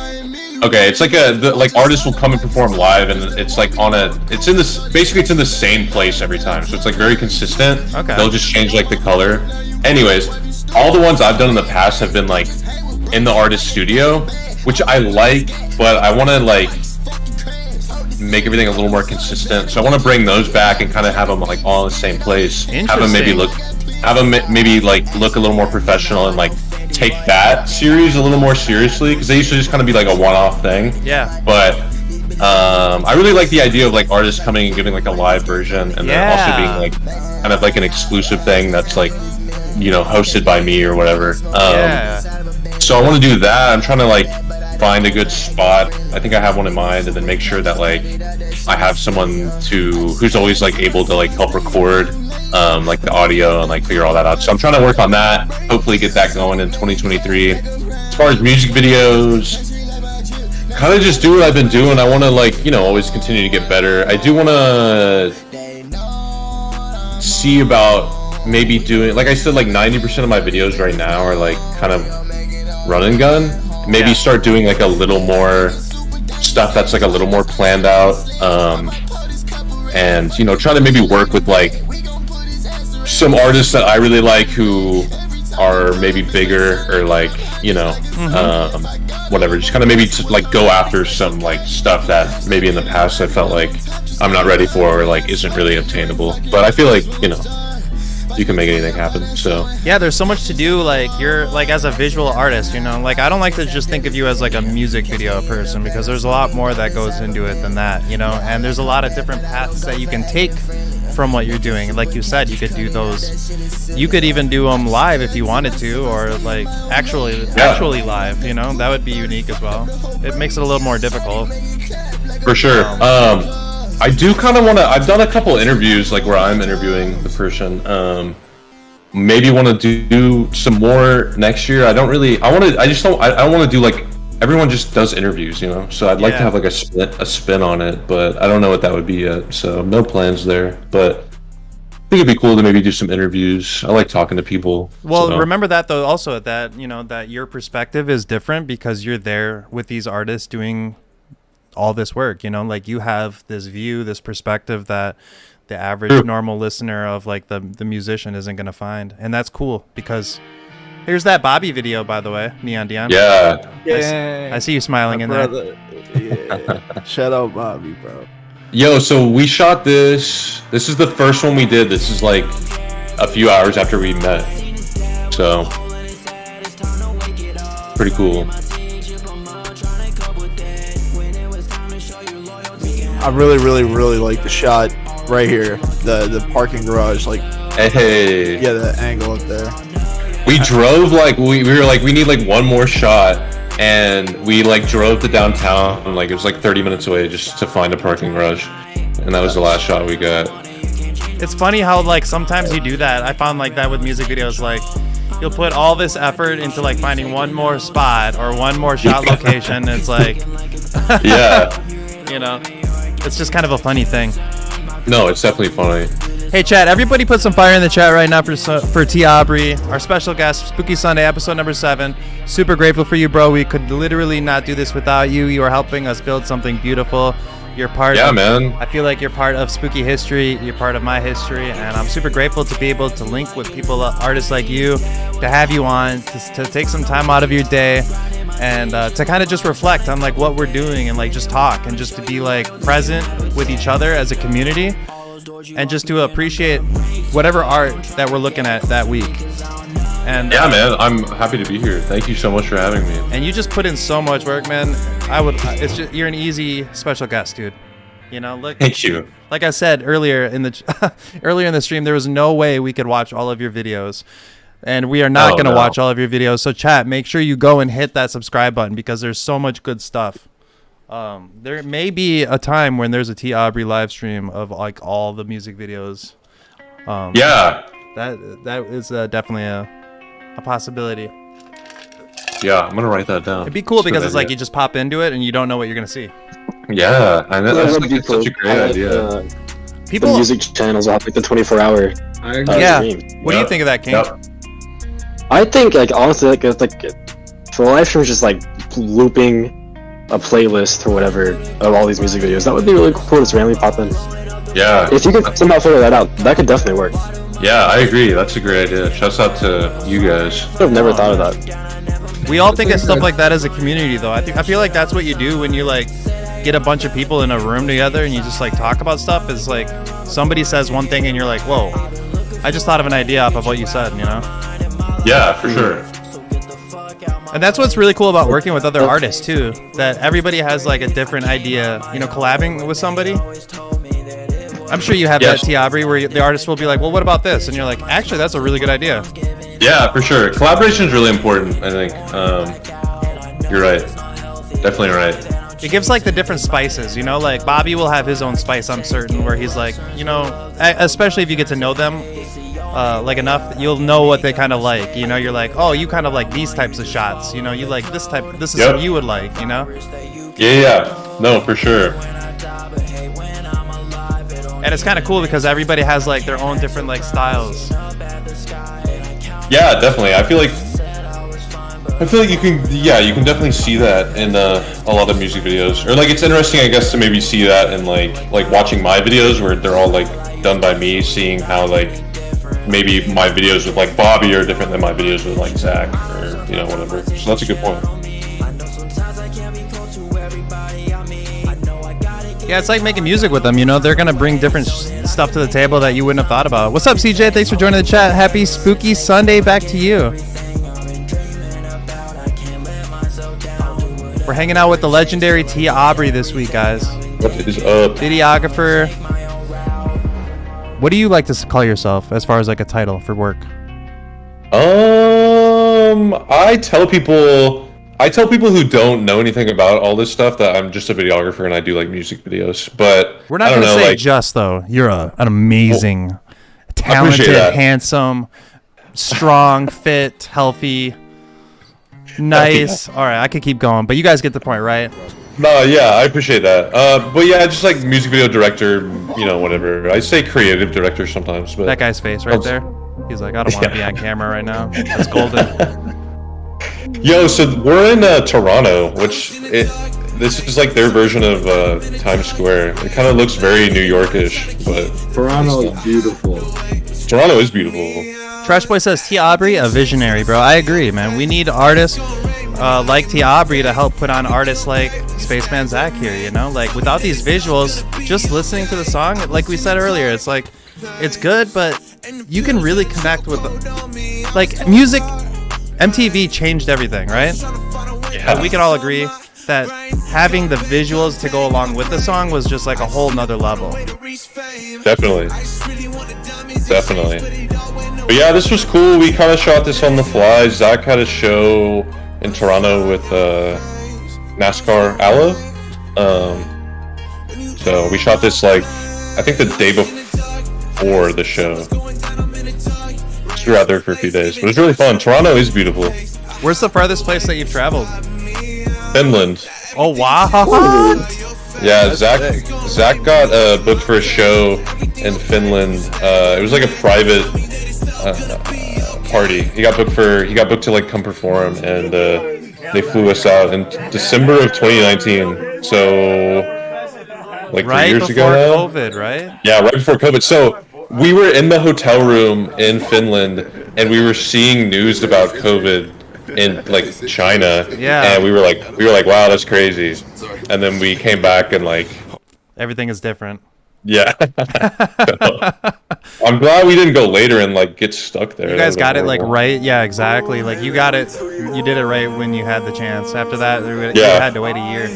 Okay, it's like like artists will come and perform live, and it's like it's in this, basically it's in the same place every time, so it's like very consistent. Okay. They'll just change like the color. Anyways, all the ones I've done in the past have been like in the artist studio, which I like, but I want to like make everything a little more consistent. So I want to bring those back and kind of have them like all in the same place. Have them maybe look a little more professional and like take that series a little more seriously, because they used to just kind of be like a one-off thing. Yeah. But I really like the idea of like artists coming and giving like a live version, and then also being like kind of like an exclusive thing that's like, you know, hosted by me or whatever. Yeah. So I want to do that. I'm trying to like find a good spot. I think I have one in mind, and then make sure that like I have someone who's always like able to like help record like the audio and like figure all that out. So I'm trying to work on that. Hopefully get that going in 2023. As far as music videos, kind of just do what I've been doing. I want to like, you know, always continue to get better. I do want to see about maybe doing, like I said, like 90% of my videos right now are like kind of run and gun. Maybe start doing like a little more stuff that's like a little more planned out, and you know, try to maybe work with like some artists that I really like who are maybe bigger, or like, you know, whatever, just kind of maybe to like go after some like stuff that maybe in the past I felt like I'm not ready for, or like isn't really obtainable. But I feel like, you know, you can make anything happen. So Yeah, there's so much to do. Like, you're like, as a visual artist, you know, like I don't like to just think of you as like a music video person, because there's a lot more that goes into it than that, you know. And there's a lot of different paths that you can take from what you're doing. Like you said, you could do those, you could even do them live if you wanted to, or like actually live, you know. That would be unique as well. It makes it a little more difficult. for sure. I do kind of want to, I've done a couple interviews like where I'm interviewing the person. Maybe want to do some more next year. I don't want to do like, everyone just does interviews, you know. So I'd like to have like a spin on it, but I don't know what that would be yet. So no plans there, but I think it'd be cool to maybe do some interviews. I like talking to people. Well, so. remember that though, also that, you know, that your perspective is different because you're there with these artists doing all this work, you know. Like, you have this view, this perspective that the average normal listener of like the musician isn't going to find. And that's cool, because here's that Bobby video, by the way, Neon Dion. Yeah. I see you smiling in there. Yeah. Shout out Bobby, bro. Yo, so we shot this. This is the first one we did. This is like a few hours after we met. So pretty cool. I really, really, really like the shot right here, the parking garage, like, Hey. yeah, the angle up there. We drove like we were like, we need like one more shot, and we like drove to downtown, and like it was like 30 minutes away just to find a parking garage, and that was the last shot we got. It's funny how like sometimes you do that. I found like that with music videos. Like, you'll put all this effort into like finding one more spot or one more shot location. And it's like, Yeah. you know, it's just kind of a funny thing. No, it's definitely funny. Hey chat, everybody put some fire in the chat right now for T. Aubrey, our special guest, Spooky Sunday, episode number 7. Super grateful for you, bro. We could literally not do this without you. You are helping us build something beautiful. You're part of, man. I feel like you're part of spooky history. You're part of my history, and I'm super grateful to be able to link with people, artists like you, to have you on, to take some time out of your day, and to kind of just reflect on like what we're doing and like just talk and just to be like present with each other as a community, and just to appreciate whatever art that we're looking at that week. And yeah, man, I'm happy to be here. Thank you so much for having me. And you just put in so much work, man. It's just, you're an easy special guest, dude. You know, look. Thank you. Like I said earlier in the stream, there was no way we could watch all of your videos, and we are not going to watch all of your videos. So chat, make sure you go and hit that subscribe button because there's so much good stuff. There may be a time when there's a T. Aubrey live stream of like all the music videos. Yeah. That is definitely a possibility. Yeah, I'm gonna write that down. It'd be cool because it's like you just pop into it and you don't know what you're gonna see. Yeah, I know. That's like such a great idea. People, the music channels have like the 24-hour. Yeah. Stream. What do you think of that, King? I think like honestly, like it's like for live streams, just like looping a playlist or whatever of all these music videos. That would be really cool to just randomly pop in. Yeah. If you could somehow figure that out, that could definitely work. Yeah, I agree. That's a great idea. Shouts out to you guys. I've never thought of that. We all think of stuff like that as a community, though. I feel like that's what you do when you like get a bunch of people in a room together and you just like talk about stuff. Is like somebody says one thing and you're like, whoa, I just thought of an idea off of what you said, you know? Yeah, for sure. And that's what's really cool about working with other artists too. That everybody has like a different idea, you know, collabing with somebody. I'm sure you have that, T. Aubrey, where the artist will be like, well, what about this? And you're like, actually, that's a really good idea. Yeah, for sure. Collaboration is really important, I think. You're right. Definitely right. It gives like the different spices, you know, like Bobby will have his own spice, I'm certain, where he's like, you know, especially if you get to know them like enough, you'll know what they kind of like, you know, you're like, oh, you kind of like these types of shots, you know, you like this type, this is what you would like, you know? Yeah. No, for sure. And it's kind of cool because everybody has like their own different like styles. Yeah, definitely. I feel like you can definitely see that in a lot of music videos. Or like it's interesting, I guess, to maybe see that in like watching my videos where they're all like done by me, seeing how like maybe my videos with like Bobby are different than my videos with like Zach or you know whatever. So that's a good point. Yeah, it's like making music with them, you know? They're going to bring different stuff to the table that you wouldn't have thought about. What's up, CJ? Thanks for joining the chat. Happy Spooky Sunday back to you. We're hanging out with the legendary T. Aubrey this week, guys. What is up? Videographer. What do you like to call yourself as far as like a title for work? I tell people who don't know anything about all this stuff that I'm just a videographer and I do like music videos. But we're not going to say like, just though. You're an amazing, talented, handsome, strong, fit, healthy, nice. All right, I could keep going, but you guys get the point, right? No, yeah, I appreciate that. But yeah, just like music video director, you know, whatever. I say creative director sometimes. But that guy's face right there. He's like, I don't want to be on camera right now. That's golden. Yo, so we're in Toronto, this is like their version of Times Square. It kind of looks very New Yorkish, but Toronto is beautiful. Toronto is beautiful. Trash Boy says T. Aubrey, a visionary, bro. I agree, man. We need artists like T. Aubrey to help put on artists like Spaceman Zach here, you know? Like, without these visuals, just listening to the song, like we said earlier, it's like, it's good, but you can really connect with, like, music. MTV changed everything, right? Yeah. We can all agree that having the visuals to go along with the song was just like a whole nother level. Definitely. But yeah, this was cool. We kind of shot this on the fly. Zach had a show in Toronto with NASCAR Aloe. So we shot this like, I think the day before the show. we were out there for a few days. But it was really fun. Toronto is beautiful. Where's the farthest place that you've traveled? Finland. Oh wow! Yeah, Zach got booked for a show in Finland. It was like a private party. He got booked to like come perform, and they flew us out in December of 2019. So like 3 years ago now. Right before COVID, right? Yeah, right before COVID. So we were in the hotel room in Finland, and we were seeing news about COVID in like China. Yeah. And we were like, wow, that's crazy. And then we came back and like everything is different. Yeah. I'm glad we didn't go later and like get stuck there. You guys got it like right. Yeah, exactly. Like you got it. You did it right when you had the chance. After that, you had to wait a year.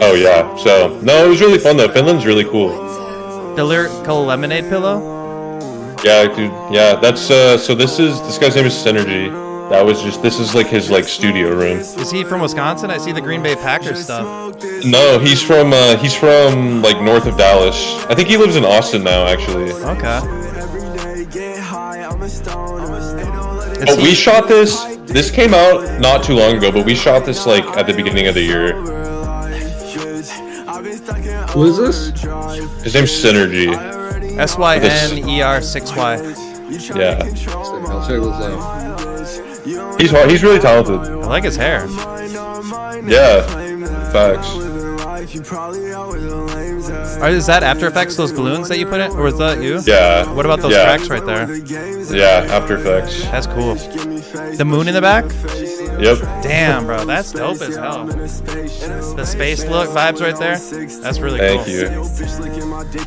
Oh yeah. So no, it was really fun though. Finland's really cool. The lyrical lemonade pillow. Yeah, dude. Yeah, that's so this guy's name is Synergy. This is like his like studio room. Is he from Wisconsin? I see the Green Bay Packers stuff. No, he's from like north of Dallas. I think he lives in Austin now, actually. Okay. But we shot this. This came out not too long ago, but we shot this like at the beginning of the year. Who is this? His name's Synergy. SYNER6Y. Yeah. I'll check this out. He's really talented. I like his hair. Yeah, facts. Is that After Effects, those balloons that you put in? Or was that you? Yeah. What about those tracks right there? Yeah, After Effects. That's cool. The moon in the back? Yep. Damn, bro, that's dope as hell. The space look vibes right there. That's really cool. Thank you.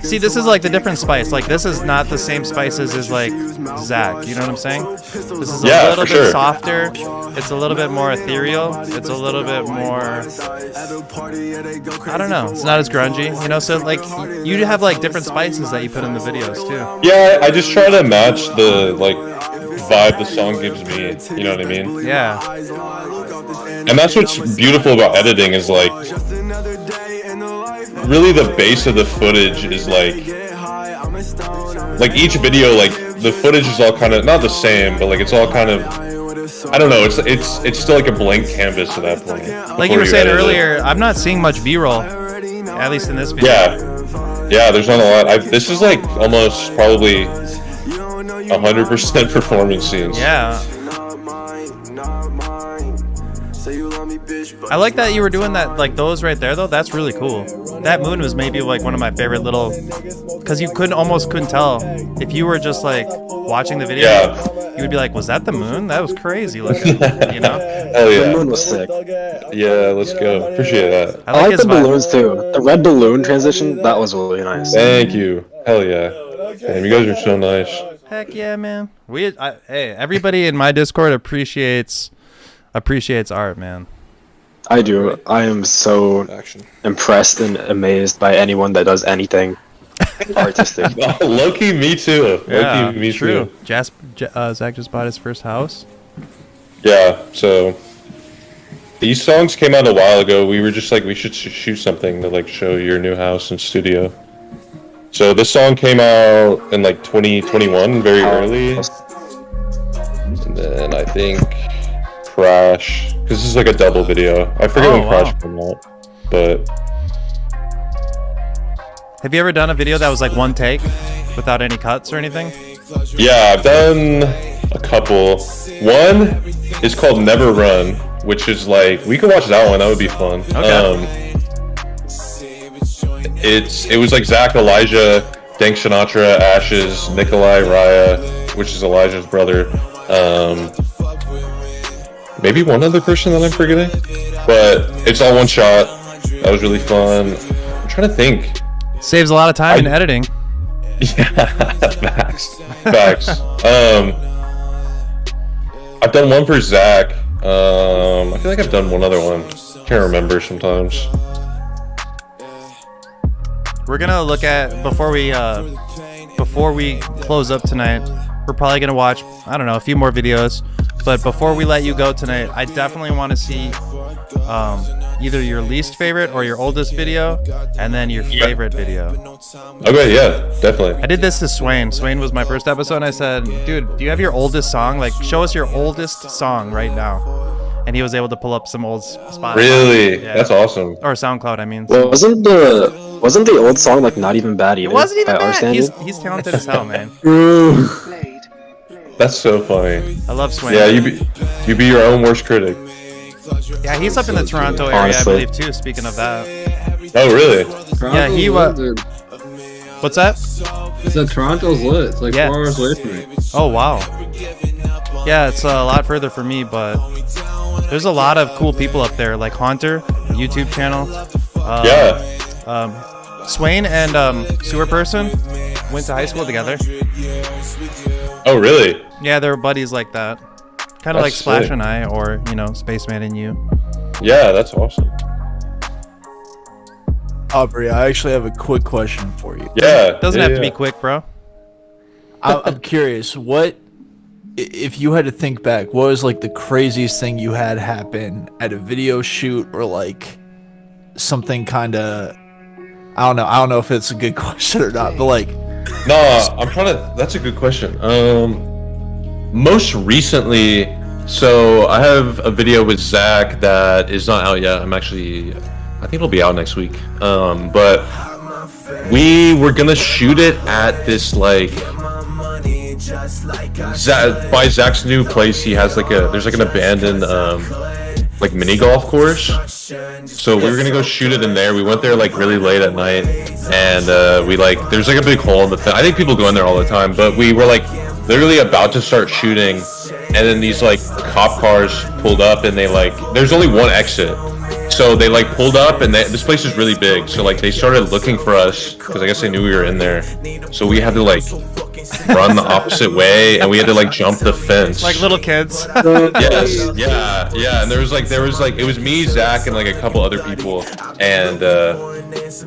See, this is like the different spice. Like, this is not the same spices as like Zach. You know what I'm saying? This is a little bit softer. It's a little bit more ethereal. It's a little bit more, I don't know. It's not as grungy, you know. So like, you have like different spices that you put in the videos too. Yeah, I just try to match the like vibe the song gives me. You know what I mean? Yeah. And that's what's beautiful about editing is like, really the base of the footage is like each video, like the footage is all kind of not the same, but like it's all kind of, I don't know. It's still like a blank canvas at that point. Like you were saying earlier, I'm not seeing much B-roll, at least in this video. Yeah. There's not a lot. This is like almost probably 100% performance scenes. Yeah. I like that you were doing that, like those right there though. That's really cool. That moon was maybe like one of my favorite little, because you almost couldn't tell if you were just like watching the video. Yeah. You would be like, was that the moon? That was crazy looking. You know? Hell yeah. The moon was sick. Yeah, let's go. Appreciate that. I like the balloons too. The red balloon transition, that was really nice. Thank you. Hell yeah. Damn, you guys are so nice. Heck yeah, man. Hey, everybody in my Discord appreciates art, man. I do. I am so impressed and amazed by anyone that does anything artistic. Low-key, me too. Yeah, Low-key, me true. too. Zach just bought his first house. Yeah, so these songs came out a while ago. We were just like, we should shoot something to like show your new house and studio. So this song came out in like 2021, very early. And then I think Crash, because this is like a double video. I forget when Crash came out, but... Have you ever done a video that was like one take without any cuts or anything? Yeah, I've done a couple. One is called Never Run, which is like, we could watch that one, that would be fun. Okay. It was like Zach, Elijah, Dank Sinatra, Ashes, Nikolai, Raya, which is Elijah's brother. Maybe one other person that I'm forgetting, but it's all one shot. That was really fun. I'm trying to think. Saves a lot of time in editing. Yeah, facts. I've done one for Zach. I feel like I've done one other one. Can't remember sometimes. We're gonna look at before we close up tonight. We're probably gonna watch, I don't know, a few more videos. But before we let you go tonight, I definitely want to see either your least favorite or your oldest video, and then your favorite video. Okay, yeah, definitely. I did this to Swain. Swain was my first episode, and I said, dude, do you have your oldest song? Like, show us your oldest song right now. And he was able to pull up some old spots. Really? Yeah. That's awesome. Or SoundCloud, I mean. Well, wasn't the old song like not even bad either? It wasn't even by our bad. standards? He's talented as hell, man. That's so funny. I love Swain. Yeah, you be your own worst critic. Yeah, he's up in the Toronto area, Honestly. I believe, too, speaking of that. Oh, really? Yeah, he was. What's that? I said Toronto's lit. It's like Yeah. 4 hours away from me. Oh, wow. Yeah, it's a lot further for me, but there's a lot of cool people up there, like Haunter, YouTube channel. Swain and Sewer Person went to high school together. Oh, really? Yeah, they're buddies like that. Kind of like That's Splash sick. and I, or, you know, Spaceman and you. Yeah, that's awesome. Aubrey, I actually have a quick question for you. Yeah. Doesn't yeah, have to yeah. be quick, bro. I'm curious, what if you had to think back, what was like the craziest thing you had happen at a video shoot, or like something kind of, I don't know if it's a good question or not, but like, No, I'm trying to. That's a good question. Most recently, so I have a video with Zach that is not out yet. I think it'll be out next week. But we were gonna shoot it at this like by Zach's new place. He has there's like an abandoned like mini golf course. So we were gonna go shoot it in there. We went there like really late at night, and there's like a big hole in the fence. I think people go in there all the time, but we were like literally about to start shooting, and then these like cop cars pulled up, and there's only one exit. So they like pulled up, and this place is really big. So like they started looking for us because I guess they knew we were in there. So we had to like run the opposite way, and we had to like jump the fence. Like little kids. Yes, yeah, and there was like it was me, Zach, and like a couple other people, and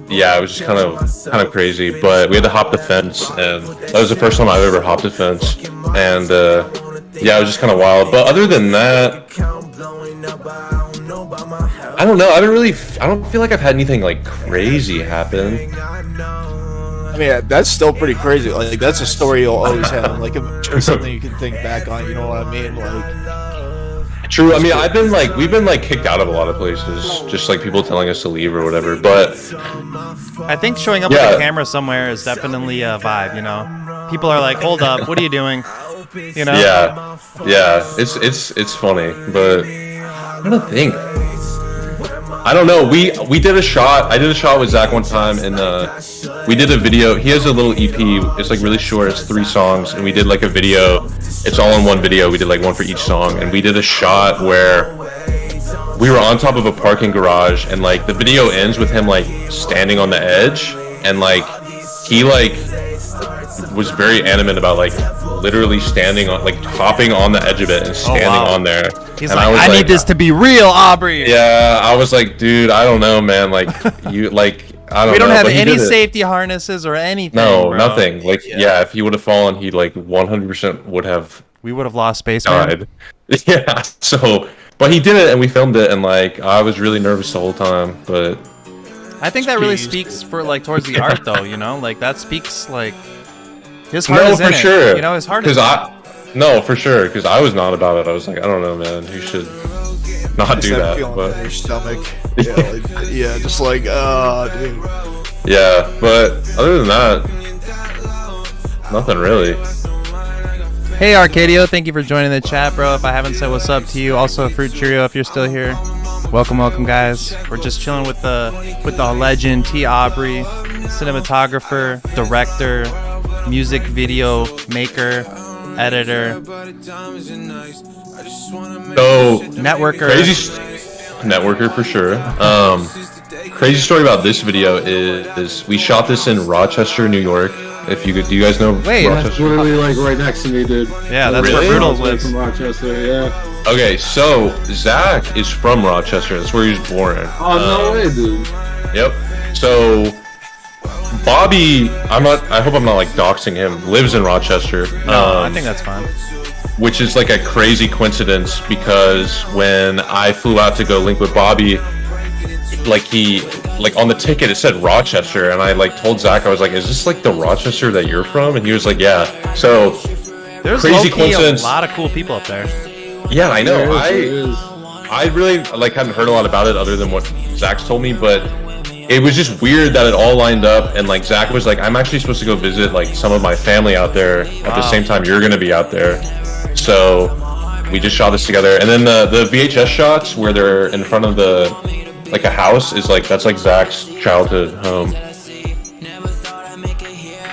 yeah, it was just kind of crazy. But we had to hop the fence, and that was the first time I've ever hopped a fence, and yeah, it was just kind of wild. But other than that, I don't know. I don't feel like I've had anything like crazy happen. I mean, that's still pretty crazy. Like that's a story you'll always have. Like it's something you can think back on. You know what I mean? Like, True. I mean, we've been like kicked out of a lot of places, just like people telling us to leave or whatever. But I think showing up with a camera somewhere is definitely a vibe, you know? People are like, hold up, what are you doing? You know? Yeah. It's funny, but I don't think. I don't know. We did a shot. I did a shot with Zach one time, and we did a video. He has a little EP. It's like really short. It's 3 songs, and we did like a video. It's all in one video. We did like one for each song, and we did a shot where we were on top of a parking garage, and like the video ends with him like standing on the edge, and like he like was very animate about like literally standing on, like hopping on the edge of it and standing on there. He's and like, I need this to be real, Aubrey. Yeah, I was like, dude, I don't know, man. Like you, like I don't know. We don't have but he any did it. safety harnesses or anything. No, bro. nothing. Like yeah, if he would have fallen, he like 100% would have We would have lost Spaceman. died. Yeah. So, but he did it, and we filmed it, and like I was really nervous the whole time, but I think that really speaks for like towards the art, though. You know, like that speaks like his heart is in for it. sure. You know, his heart is. No, for sure, because I was not about it. I was like, I don't know, man. You should not do that. feeling But in your stomach. Yeah, just like, oh, dude. yeah, but other than that, nothing really. Hey Arcadio, thank you for joining the chat, bro. If I haven't said what's up to you, also Fruit Cheerio if you're still here. Welcome, guys. We're just chilling with the legend T. Aubrey, cinematographer, director, music video maker, editor, So networker. Networker for sure. Crazy story about this video is we shot this in Rochester, New York. Do you guys know Wait, Rochester? Literally like right next to me, dude. Yeah, that's Really? where Brutal Away lives. from Rochester, yeah. Okay, so Zach is from Rochester. That's where he was born. Oh no way, dude. Yep. So Bobby, I hope I'm not like doxing him, lives in Rochester. No, I think that's fine. Which is like a crazy coincidence because when I flew out to go link with Bobby, like he like on the ticket it said Rochester, and I like told Zach, I was like, is this like the Rochester that you're from? And he was like, yeah. So There's crazy low-key a coincidence. lot of cool people up there. Yeah, I know. There is. I really like hadn't heard a lot about it other than what Zach's told me, but it was just weird that it all lined up, and like Zach was like, I'm actually supposed to go visit like some of my family out there at the same time you're gonna be out there. So we just shot this together, and then the VHS shots where they're in front of the like a house is like that's like Zach's childhood home.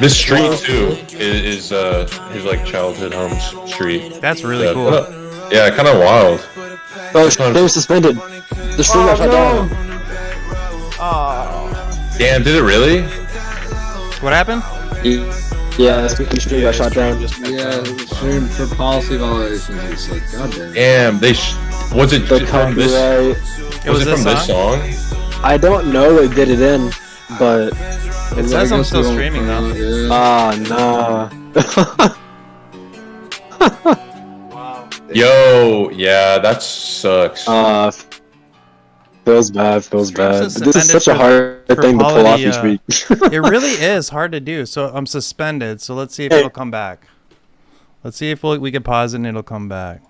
This street too is his like childhood home street. That's really cool. Yeah, kind of wild. Oh, they were suspended. The stream got shut down. Damn, did it really? What happened? Yeah, the stream got shut down. Yeah, stream for policy violations. It's like, goddamn. Damn, was it The from this? copyright. Was it from this song? I don't know what did it in, but It says I'm still streaming though. no. Yo, yeah, that sucks. Feels bad. Streams This is such a hard for thing to pull off quality, each week. It really is hard to do. So I'm suspended. So let's see if it'll come back. Let's see if we can pause it and it'll come back.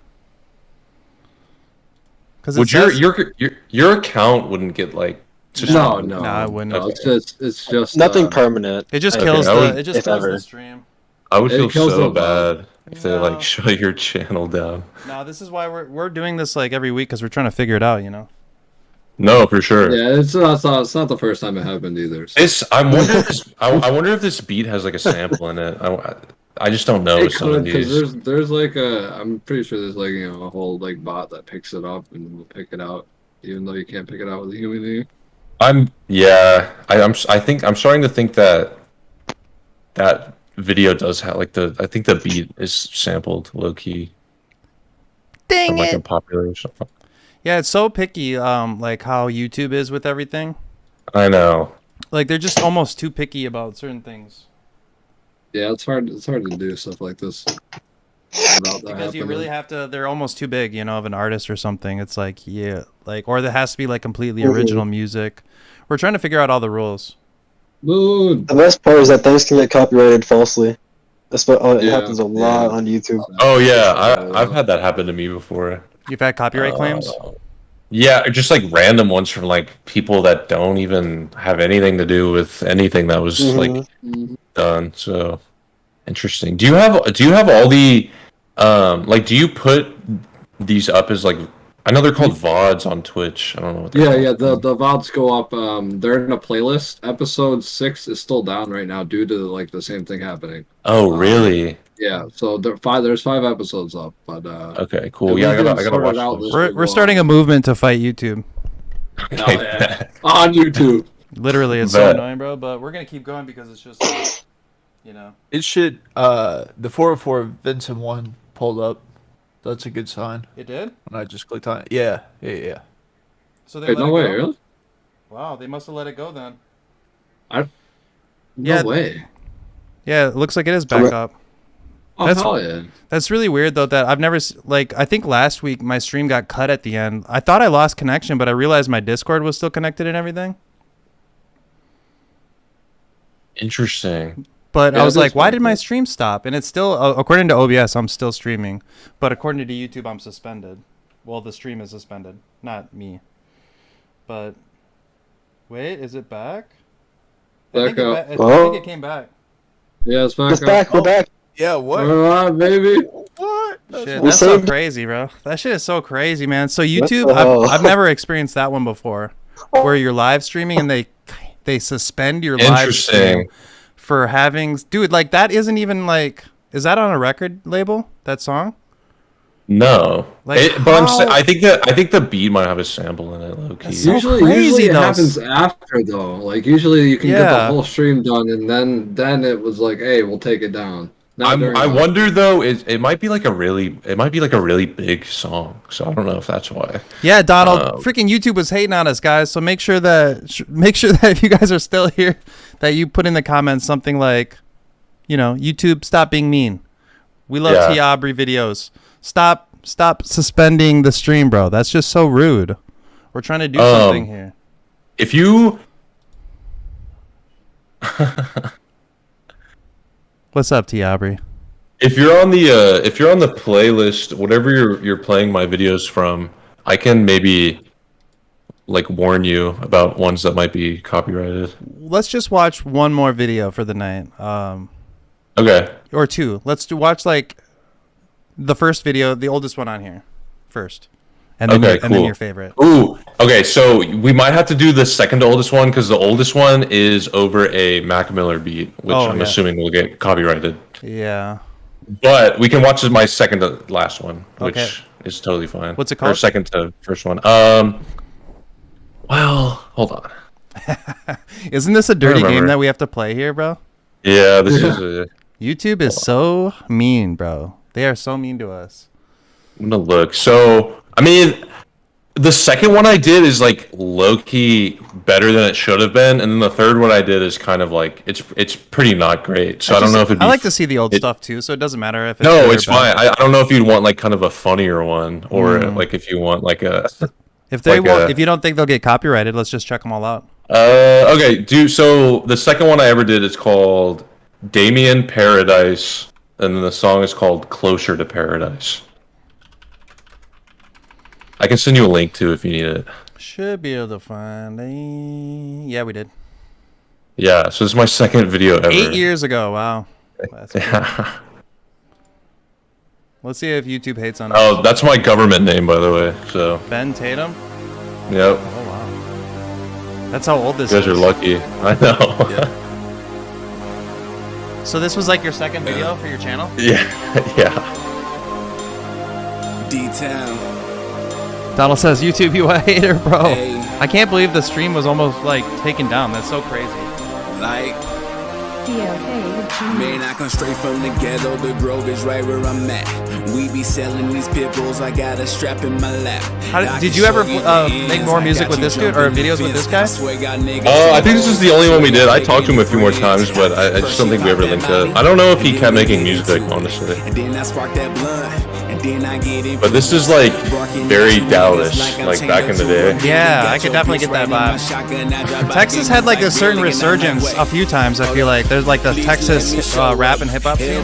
Because Would your account wouldn't get like No, I wouldn't. No, it's just Nothing permanent. It just Okay, kills I would- it just if kills ever. the stream. I would It feel kills so the vibe. bad if they like shut your channel down. No, this is why we're doing this like every week because we're trying to figure it out. You know. No, for sure. Yeah, it's not the first time it happened either. So. I wonder if this beat has like a sample in it. I just don't know It with some of could, because these. there's like I'm pretty sure there's like a whole like bot that picks it up and will pick it out, even though you can't pick it out with a human ear. I'm starting to think that video does have like I think the beat is sampled low key. Dang from, like it! a popular song. Yeah, it's so picky. Like how YouTube is with everything. I know. Like they're just almost too picky about certain things. Yeah, it's hard to do stuff like this. Because you really have to. They're almost too big, you know, of an artist or something. It's like or there has to be like completely original music. We're trying to figure out all the rules. Moon. The best part is that things can get copyrighted falsely. It Yeah, happens a lot on YouTube. Oh yeah, I've had that happen to me before. You've had copyright claims? Yeah, just like random ones from like people that don't even have anything to do with anything that was like done. So interesting. Do you have all the like do you put these up as like I know they're called VODs on Twitch. I don't know what they're called. The VODs go up. They're in a playlist. Episode 6 is still down right now due to like the same thing happening. Oh really? Yeah, so there's 5 episodes up, but Okay, cool. Yeah, I gotta watch those. We're starting a movement to fight YouTube. Okay. on YouTube. Literally, it's so Bet. annoying, bro. But we're gonna keep going because it's just, you know. It should. The 404 Vincent one pulled up. That's a good sign. It did. When I just clicked on it. Yeah. So they Wait, let no it way, go? really? Wow, they must have let it go then. No Yeah. way. Yeah, it looks like it is back up. Oh, That's- hell yeah. That's really weird though. That I've never like. I think last week my stream got cut at the end. I thought I lost connection, but I realized my Discord was still connected and everything. Interesting. But Yeah, I was it like, is why weird, did my yeah. stream stop? And it's still, according to OBS, I'm still streaming. But according to YouTube, I'm suspended. Well, the stream is suspended, not me. But wait, is it back? Back up. I think it came back. Yeah, it's back. It's back. We're back. Yeah. What? We're on, baby. What? Shit, We that's so saved- crazy, bro. That shit is so crazy, man. So YouTube, the hell? I've never experienced that one before, where you're live streaming and they suspend your live stream Interesting. for having, dude, like that isn't even like, is that on a record label? That song? No. Like, But how- I think the beat might have a sample in it, low key. That's so Usually crazy, it though. happens after though. Like usually you can get Yeah. the whole stream done, and then it was like, hey, we'll take it down. Not during I the- wonder though. It might be like a really big song. So I don't know if that's why. Yeah, Donald, freaking YouTube was hating on us, guys. So make sure that if you guys are still here, that you put in the comments something like, you know, YouTube, stop being mean. We love Yeah. T Aubrey videos. Stop suspending the stream, bro. That's just so rude. We're trying to do something here. if you What's up, T. Aubrey? if you're on the playlist, whatever you're playing my videos from, I can maybe like warn you about ones that might be copyrighted. Let's just watch one more video for the night. Okay. Or two. Watch like the first video, the oldest one on here first. And then, Okay, and then cool. your favorite. Ooh, okay, so we might have to do the second oldest one because the oldest one is over a Mac Miller beat, which I'm assuming will get copyrighted. Yeah. But we can watch my second to last one, which Okay. is totally fine. What's it Or called? second to first one. Well, hold on. Isn't this a dirty game remember. that we have to play here, bro? Yeah, this is YouTube is so mean, bro. They are so mean to us. I'm gonna look. So, I mean, the second one I did is like low key better than it should have been, and then the third one I did is kind of like it's pretty not great. So I don't know if it'd be. I like to see the old stuff too, so it doesn't matter if it's No, good or it's bad. fine. I don't know if you'd want like kind of a funnier one, or like if you want like a. If they like won't, if you don't think they'll get copyrighted, let's just check them all out. Okay, so the second one I ever did is called Damien Paradise, and then the song is called Closer to Paradise. I can send you a link too if you need it. Should be able to find a... Yeah, we did. Yeah, so this is my second video ever. 8 years ago. Wow. That's cool. Yeah. Let's see if YouTube hates on us. Oh, that's my government name, by the way. So. Ben Tatum. Yep. Oh wow. That's how old this You guys is. are lucky. I know. So this was like your second video for your channel? Yeah. Yeah. D-Town. Donald says, YouTube, you a hater, bro. Hey. I can't believe the stream was almost like taken down. That's so crazy. Like, man, I come straight from the ghetto. The Grove is right where I'm at. We be selling these pit bulls. I got a strap in my lap. Did you ever make more music with this dude or videos with this guy? I think this is the only one we did. I talked to him a few more times, but I just don't think we ever linked up. I don't know if he kept making music, honestly. But this is like very Dallas, like back in the day. Yeah, I could definitely get that vibe. Texas had like a certain resurgence a few times. I feel like there's like the Texas rap and hip hop scene.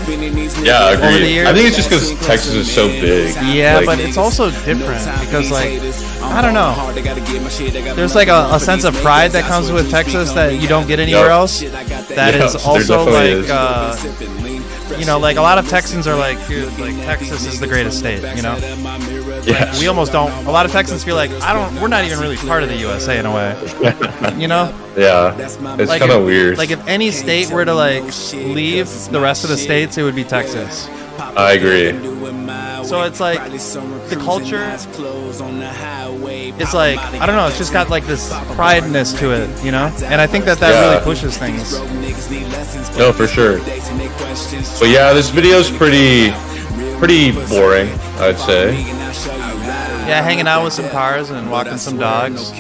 Yeah, I Over the agree. years. I think it's just because Texas is so big. Yeah, Like, but it's also different because like I don't know. There's like a sense of pride that comes with Texas that you don't get anywhere else. That Yeah, is there also definitely like you know, like a lot of Texans are like, dude, like Texas is the greatest state, you know? yeah. We almost don't. A lot of Texans feel like we're not even really part of the USA in a way, you know? Yeah, it's Like kind of if- weird. Like if any state were to like leave the rest of the states, it would be Texas. I agree. So it's like the culture. It's like I don't know. It's just got like this prideness to it, you know. And I think that Yeah. really pushes things. No, for sure. But yeah, this video is pretty boring, I'd say. Yeah, hanging out with some cars and walking some dogs.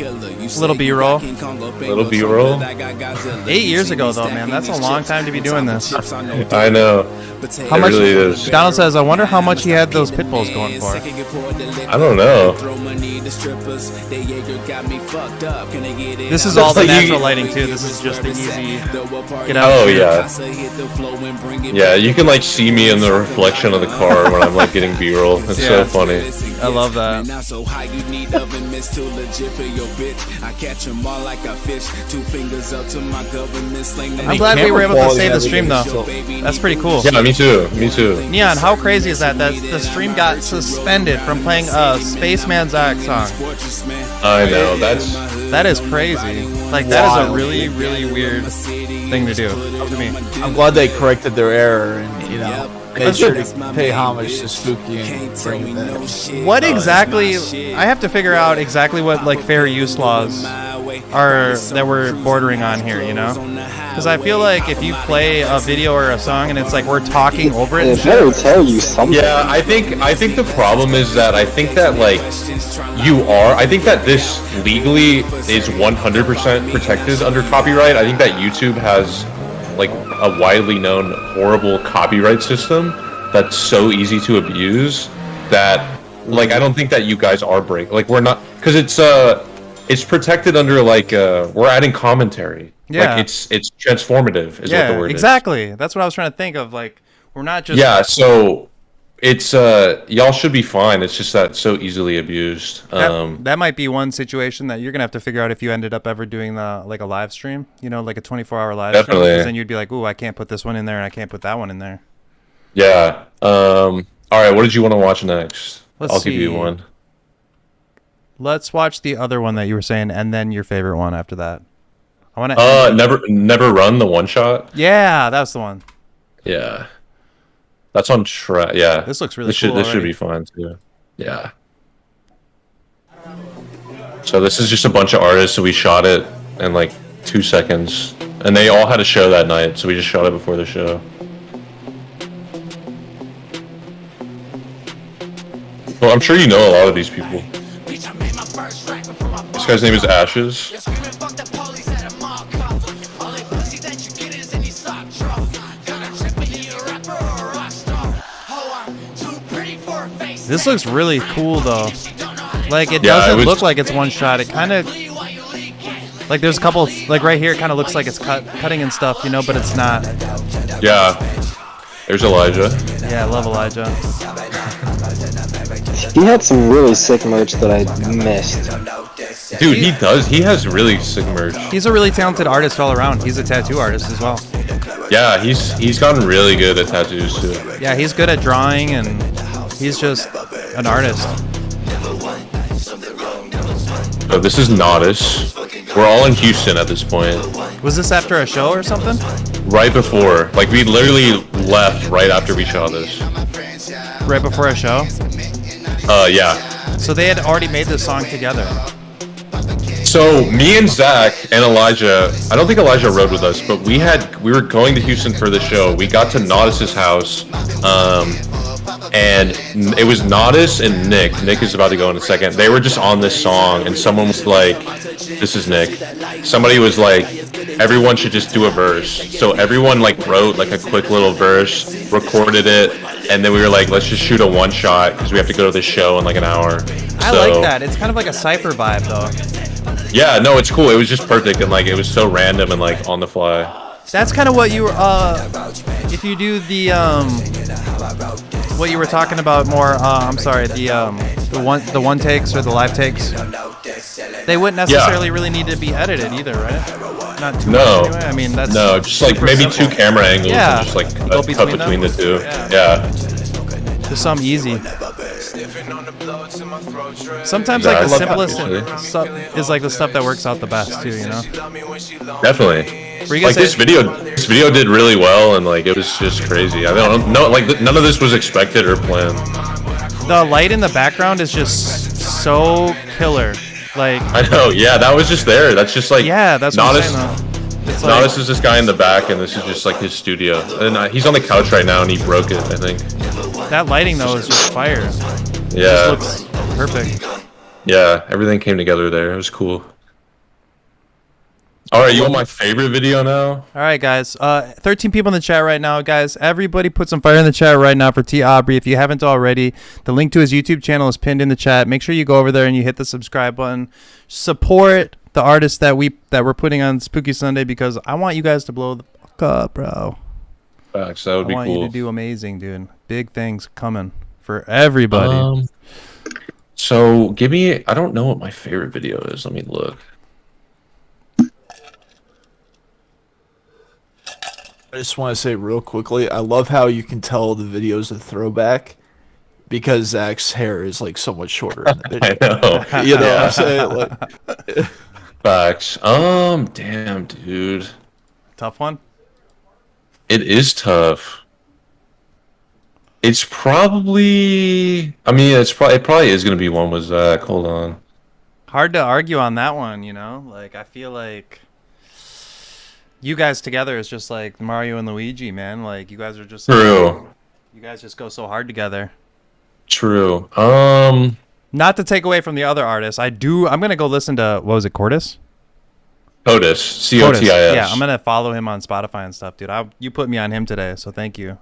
Little B-roll. Little B-roll. 8 years ago, though, man. That's a long time to be doing this. I know. How It much? really is. Donald says, "I wonder how much he had those pit bulls going for." I don't know. This is all the Like you- natural lighting too. This is just the easy get out. Oh and shoot. yeah. Yeah, you can like see me in the reflection of the car when I'm like getting B-roll. It's Yeah. so funny. I love that. I'm glad we were able to quality save the has to stream be though. so- That's pretty cool. Yeah, me too. Me too. Neon, how crazy is that? That the stream got suspended from playing a Spaceman Zach song. I know. That is crazy. Like that is a really, really weird thing to do to me. I'm glad they corrected their error and made sure to pay homage to Spooky and bring it back. What exactly? I have to figure out exactly what like fair use laws are that we're bordering on here. You know, because I feel like if you play a video or a song and it's like we're talking over it, and It shit, better tell you something. Yeah, I think the problem is that I think that like I think that this legally is 100% protected under copyright. I think that YouTube has like a widely known horrible copyright system that's so easy to abuse that like I don't think that you guys are we're not, because it's it's protected under like we're adding commentary. Yeah. Like it's transformative is what the word exactly. That's what I was trying to think of. Like we're not just so it's y'all should be fine. It's just that it's so easily abused. that might be one situation that you're gonna have to figure out if you ended up ever doing like a live stream, you know, like a 24-hour live stream. Definitely. Because then you'd be like, ooh, I can't put this one in there and I can't put that one in there. Yeah. All right, what did you want to watch next? I'll give you see. one. Let's watch the other one that you were saying, and then your favorite one after that. I want to. Never Run, the one shot. Yeah, that's the one. Yeah, that's on track. Yeah, This looks really this should cool this should already. be fun too. Yeah. So this is just a bunch of artists. So we shot it in like 2 seconds, and they all had a show that night. So we just shot it before the show. Well, I'm sure you know a lot of these people. This guy's name is Ashes. This looks really cool though. Like it Yeah, doesn't it was- look like it's one shot. It kind of like there's a couple like right here. It kind of looks like it's cutting and stuff, you know, but it's not. Yeah. There's Elijah. Yeah, I love Elijah. He had some really sick merch that I missed. Dude, he does. He has really sick merch. He's a really talented artist all around. He's a tattoo artist as well. Yeah, he's gotten really good at tattoos too. Yeah, he's good at drawing and he's just an artist. So this is Nodis. We're all in Houston at this point. Was this after a show or something? Right before, like we literally left right after we shot this. Right before a show? Yeah. So they had already made this song together. So me and Zach and Elijah, I don't think Elijah rode with us, but we were going to Houston for the show. We got to Nodis's house, and it was Nodis and Nick. Nick is about to go in a second. They were just on this song, and someone was like, "This is Nick." Somebody was like, "Everyone should just do a verse." So everyone like wrote like a quick little verse, recorded it, and then we were like, "Let's just shoot a one shot because we have to go to this show in like an hour." I like that. It's kind of like a cypher vibe though. Yeah, no, it's cool. It was just perfect, and like it was so random and like on the fly. That's kind of what you if you do the what you were talking about more I'm sorry, the one takes or the live takes, they wouldn't necessarily really need to be edited either, right? Not too No. much anyway. I mean, that's No, just like super maybe simple. 2 camera angles Yeah. and just like Go a cut between between them. the two. Yeah. Yeah. Just something easy. Sometimes like the Yeah, I love simplest that, stuff is like the stuff that works out the best too, you know? Definitely. Were you Like gonna this say- video did really well, and like it was just crazy. I don't know, like none of this was expected or planned. The light in the background is just so killer. Like, I know, yeah, that was just there. That's just like yeah, that's what I'm Nodis. saying though. It's like, Nodis is this guy in the back, and this is just like his studio. And he's on the couch right now, and he broke it, I think. that lighting though is just fire. Yeah, It looks perfect. yeah, everything came together there. It was cool. All right, you want my favorite video now? All right, guys. 13 people in the chat right now, guys. Everybody put some fire in the chat right now for T. Aubrey. If you haven't already, the link to his YouTube channel is pinned in the chat. Make sure you go over there and you hit the subscribe button. Support the artists that we're putting on Spooky Sunday because I want you guys to blow the fuck up, bro. Facts, that would I be want cool. you to do amazing, dude. Big things coming for everybody. So give me. I don't know what my favorite video is. Let me look. I just want to say real quickly, I love how you can tell the video's a throwback because Zach's hair is like so much shorter in the video. I know. You know what I'm saying? Like, Facts. Damn, dude. Tough one. It is tough. It's probably. I mean, it probably is gonna be one with Zach. Hold on. Hard to argue on that one, you know? Like, I feel like you guys together is just like Mario and Luigi, man. Like, you guys are just like, True. you guys just go so hard together. True. Not to take away from the other artists, I'm gonna go listen to, what was it, Cordis? Cotis. Cotis. Yeah, I'm gonna follow him on Spotify and stuff, dude. You put me on him today, so thank you.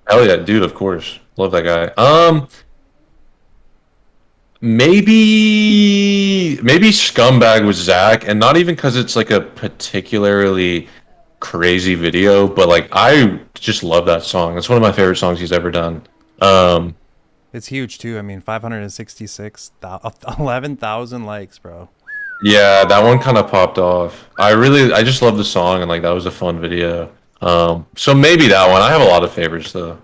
Hell yeah, dude. Of course, love that guy. maybe Scumbag with Zach, and not even because it's like a particularly crazy video, but like I just love that song. It's one of my favorite songs he's ever done. It's huge too. I mean, 11,000 likes, bro. Yeah, that one kind of popped off. I just love the song, and like that was a fun video. So maybe that one. I have a lot of favorites though.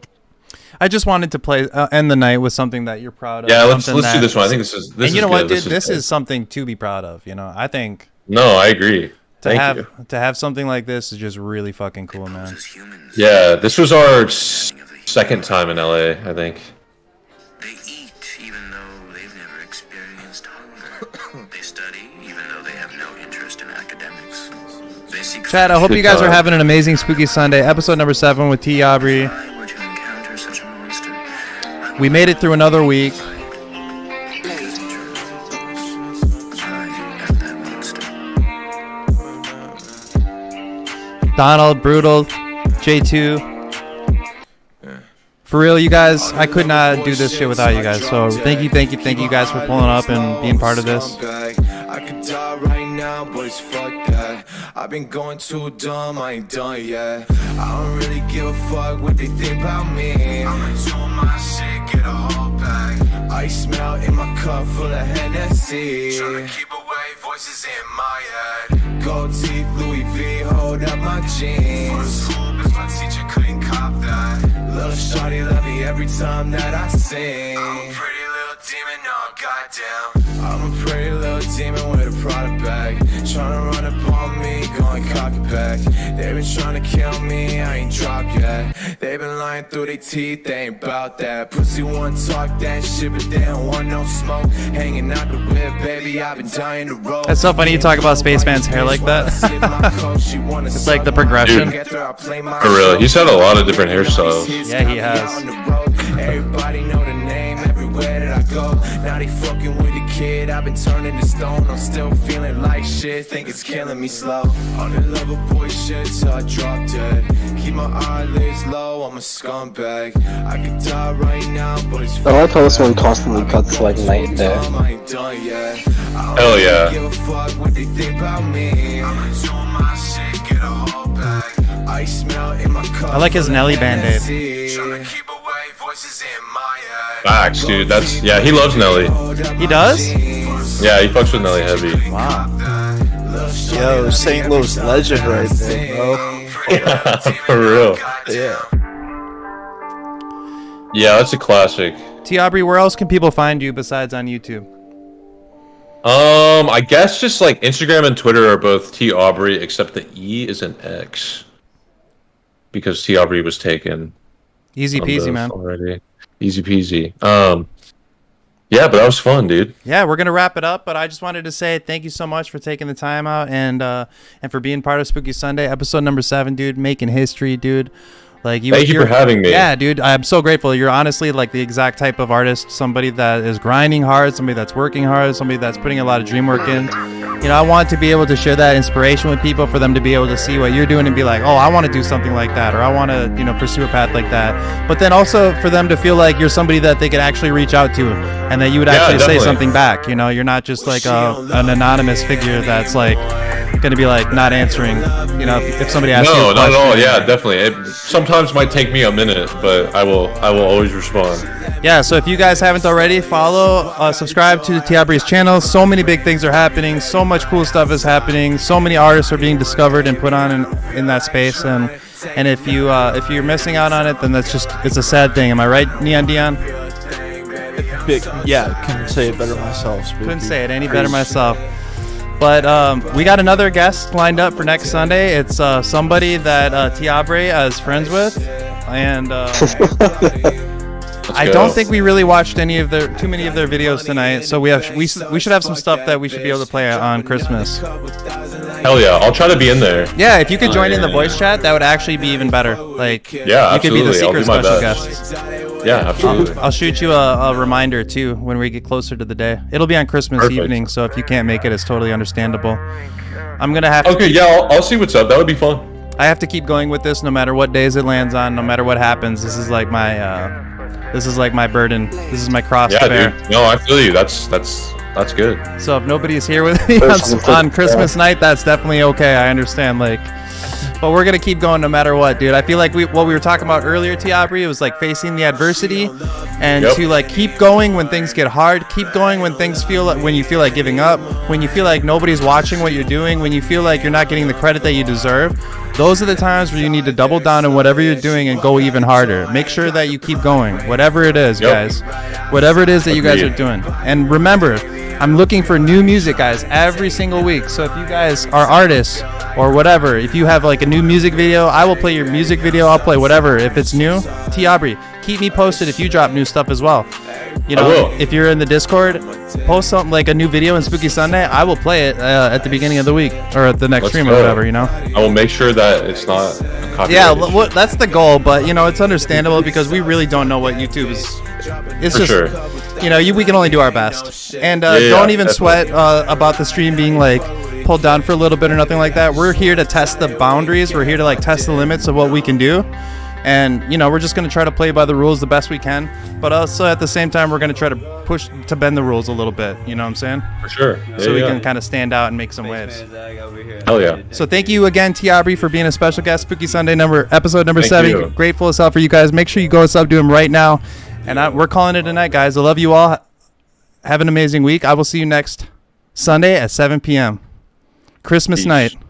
I just wanted to play end the night with something that you're proud of. Yeah, let's do this one. I think this is. And you know what, dude? This good. is something to be proud of. You know, I think. No, I agree. To have something like this is just really fucking cool, man. Yeah, this was our second time in LA, I think. They eat even though they've never experienced hunger. They study even though they have no interest in academics. They seek Chad, I hope you guys are having an amazing Spooky Sunday. Episode number 7 with T. Aubrey. We made it through another week. Donald, Brutal, J2. For real, you guys, I could not do this shit without you guys. So thank you guys for pulling up and being part of this. I could die right now, boys, fuck that. I've been going too dumb, I ain't done yet. I don't really give a fuck what they think about me. I'ma do my shit, get a whole bag. Ice melt in my cup full of Hennessy. Tryna keep away voices in my head. Gold teeth, Louis V, hold up my jeans. For school, bitch, my teacher couldn't cop that. Little shawty love me every time that I sing. I'm a pretty little demon, no, goddamn. I'm a pretty little demon with a product bag. Tryna run up on me, going cocky back. They been tryna kill me, I ain't dropped yet. They been lying through their teeth, they ain't bout that. Pussy wanna talk that shit, but they don't want no smoke. Hanging out the whip, baby, I've been dying to roll. That's so funny you talk about Spaceman's hair like that. It's like the progression. Dude, for real, he's had a lot of different hairstyles. Yeah, he has. Everybody know the name everywhere that I go. Now they fucking with the kid, I've been turning to stone. I'm still feeling like shit, think it's killing me slow. On the level boy shit till I drop dead. Keep my eyelids low, I'm a scumbag. I could die right now, but it's I like how this one constantly cuts like night there. I ain't done yet. Hell yeah. Give a fuck what they think about me. I'ma do my shit, get a whole bag. Ice melt in my cup. I like his Nelly Band-Aid. Tryna keep away voices in my head. Facts, dude. Yeah, he loves Nelly. He does? Yeah, he fucks with Nelly heavy. Wow. Yo, St. Louis legend right there, bro. Yeah, for real. Yeah. Yeah, that's a classic. T. Aubrey, where else can people find you besides on YouTube? I guess just like Instagram and Twitter are both T Aubrey, except the E is an X because T Aubrey was taken. Easy peasy, man. Already. Easy peasy. Yeah, but that was fun, dude. Yeah, we're gonna wrap it up, but I just wanted to say thank you so much for taking the time out and for being part of Spooky Sunday, episode number 7, dude. Making history, dude. Like Thank you for having me. Yeah, dude, I'm so grateful. You're honestly like the exact type of artist, somebody that is grinding hard, somebody that's working hard, somebody that's putting a lot of dream work in. You know, I want to be able to share that inspiration with people, for them to be able to see what you're doing and be like, oh, I want to do something like that, or I want to, you know, pursue a path like that. But then also for them to feel like you're somebody that they could actually reach out to, and that you would actually say something back. You know, you're not just like an anonymous figure that's like gonna be like not answering. You know, if somebody asks you a question. No, not at all. Yeah, definitely. It sometimes might take me a minute, but I will always respond. Yeah, so if you guys haven't already, follow, subscribe to T. Aubrey's channel. So many big things are happening. So much cool stuff is happening. So many artists are being discovered and put on in that space. And if you're missing out on it, then it's a sad thing. Am I right, Neon Dion? Yeah, couldn't say it better myself. Spooky. Couldn't say it any better myself. But we got another guest lined up for next Sunday. It's somebody that T. Aubrey is friends with, and I don't think we really watched too many of their videos tonight. So we should have some stuff that we should be able to play on Christmas. Hell yeah, I'll try to be in there. Yeah, if you could join in the voice chat, that would actually be even better. Like, yeah, you could be the secret I'll do my special best. guest. Yeah, absolutely. I'll shoot you a reminder too when we get closer to the day. It'll be on Christmas evening, so if you can't make it, it's totally understandable. I'm gonna have to. Okay, yeah, I'll see what's up. That would be fun. I have to keep going with this no matter what days it lands on, no matter what happens. This is like my This is like my burden. This is my cross to Yeah, bear. dude. No, I feel you. That's good. So if nobody's here with me on Christmas night, that's definitely okay. I understand. Like, but we're gonna keep going no matter what, dude. I feel like what we were talking about earlier, T. Aubrey, it was like facing the adversity and to like keep going when things get hard. Keep going when things feel like, when you feel like giving up, when you feel like nobody's watching what you're doing, when you feel like you're not getting the credit that you deserve. Those are the times where you need to double down on whatever you're doing and go even harder. Make sure that you keep going, whatever it is, guys. Whatever it is that you guys are doing. And remember, I'm looking for new music, guys, every single week. So if you guys are artists or whatever, if you have like a new music video, I will play your music video. I'll play whatever. If it's new, T. Aubrey, keep me posted if you drop new stuff as well. You know, if you're in the Discord, post something like a new video in Spooky Sunday. I will play it at the beginning of the week or at the next stream or whatever, you know. I will make sure that it's not a copyright. Yeah, that's the goal, but you know, it's understandable because we really don't know what YouTube is. It's For just, sure. you know, we can only do our best. And don't even sweat about the stream being like pulled down for a little bit or nothing like that. We're here to test the boundaries. We're here to like test the limits of what we can do. And, you know, we're just going to try to play by the rules the best we can. But also at the same time, we're going to try to push to bend the rules a little bit. You know what I'm saying? For sure. So we can kind of stand out and make some waves. Hell yeah. So thank you again, T. Aubrey, for being a special guest. Spooky Sunday episode number Thank 7. you. Grateful as hell for you guys. Make sure you go sub to him right now. And we're calling it a night, guys. I love you all. Have an amazing week. I will see you next Sunday at 7 p.m. Christmas night.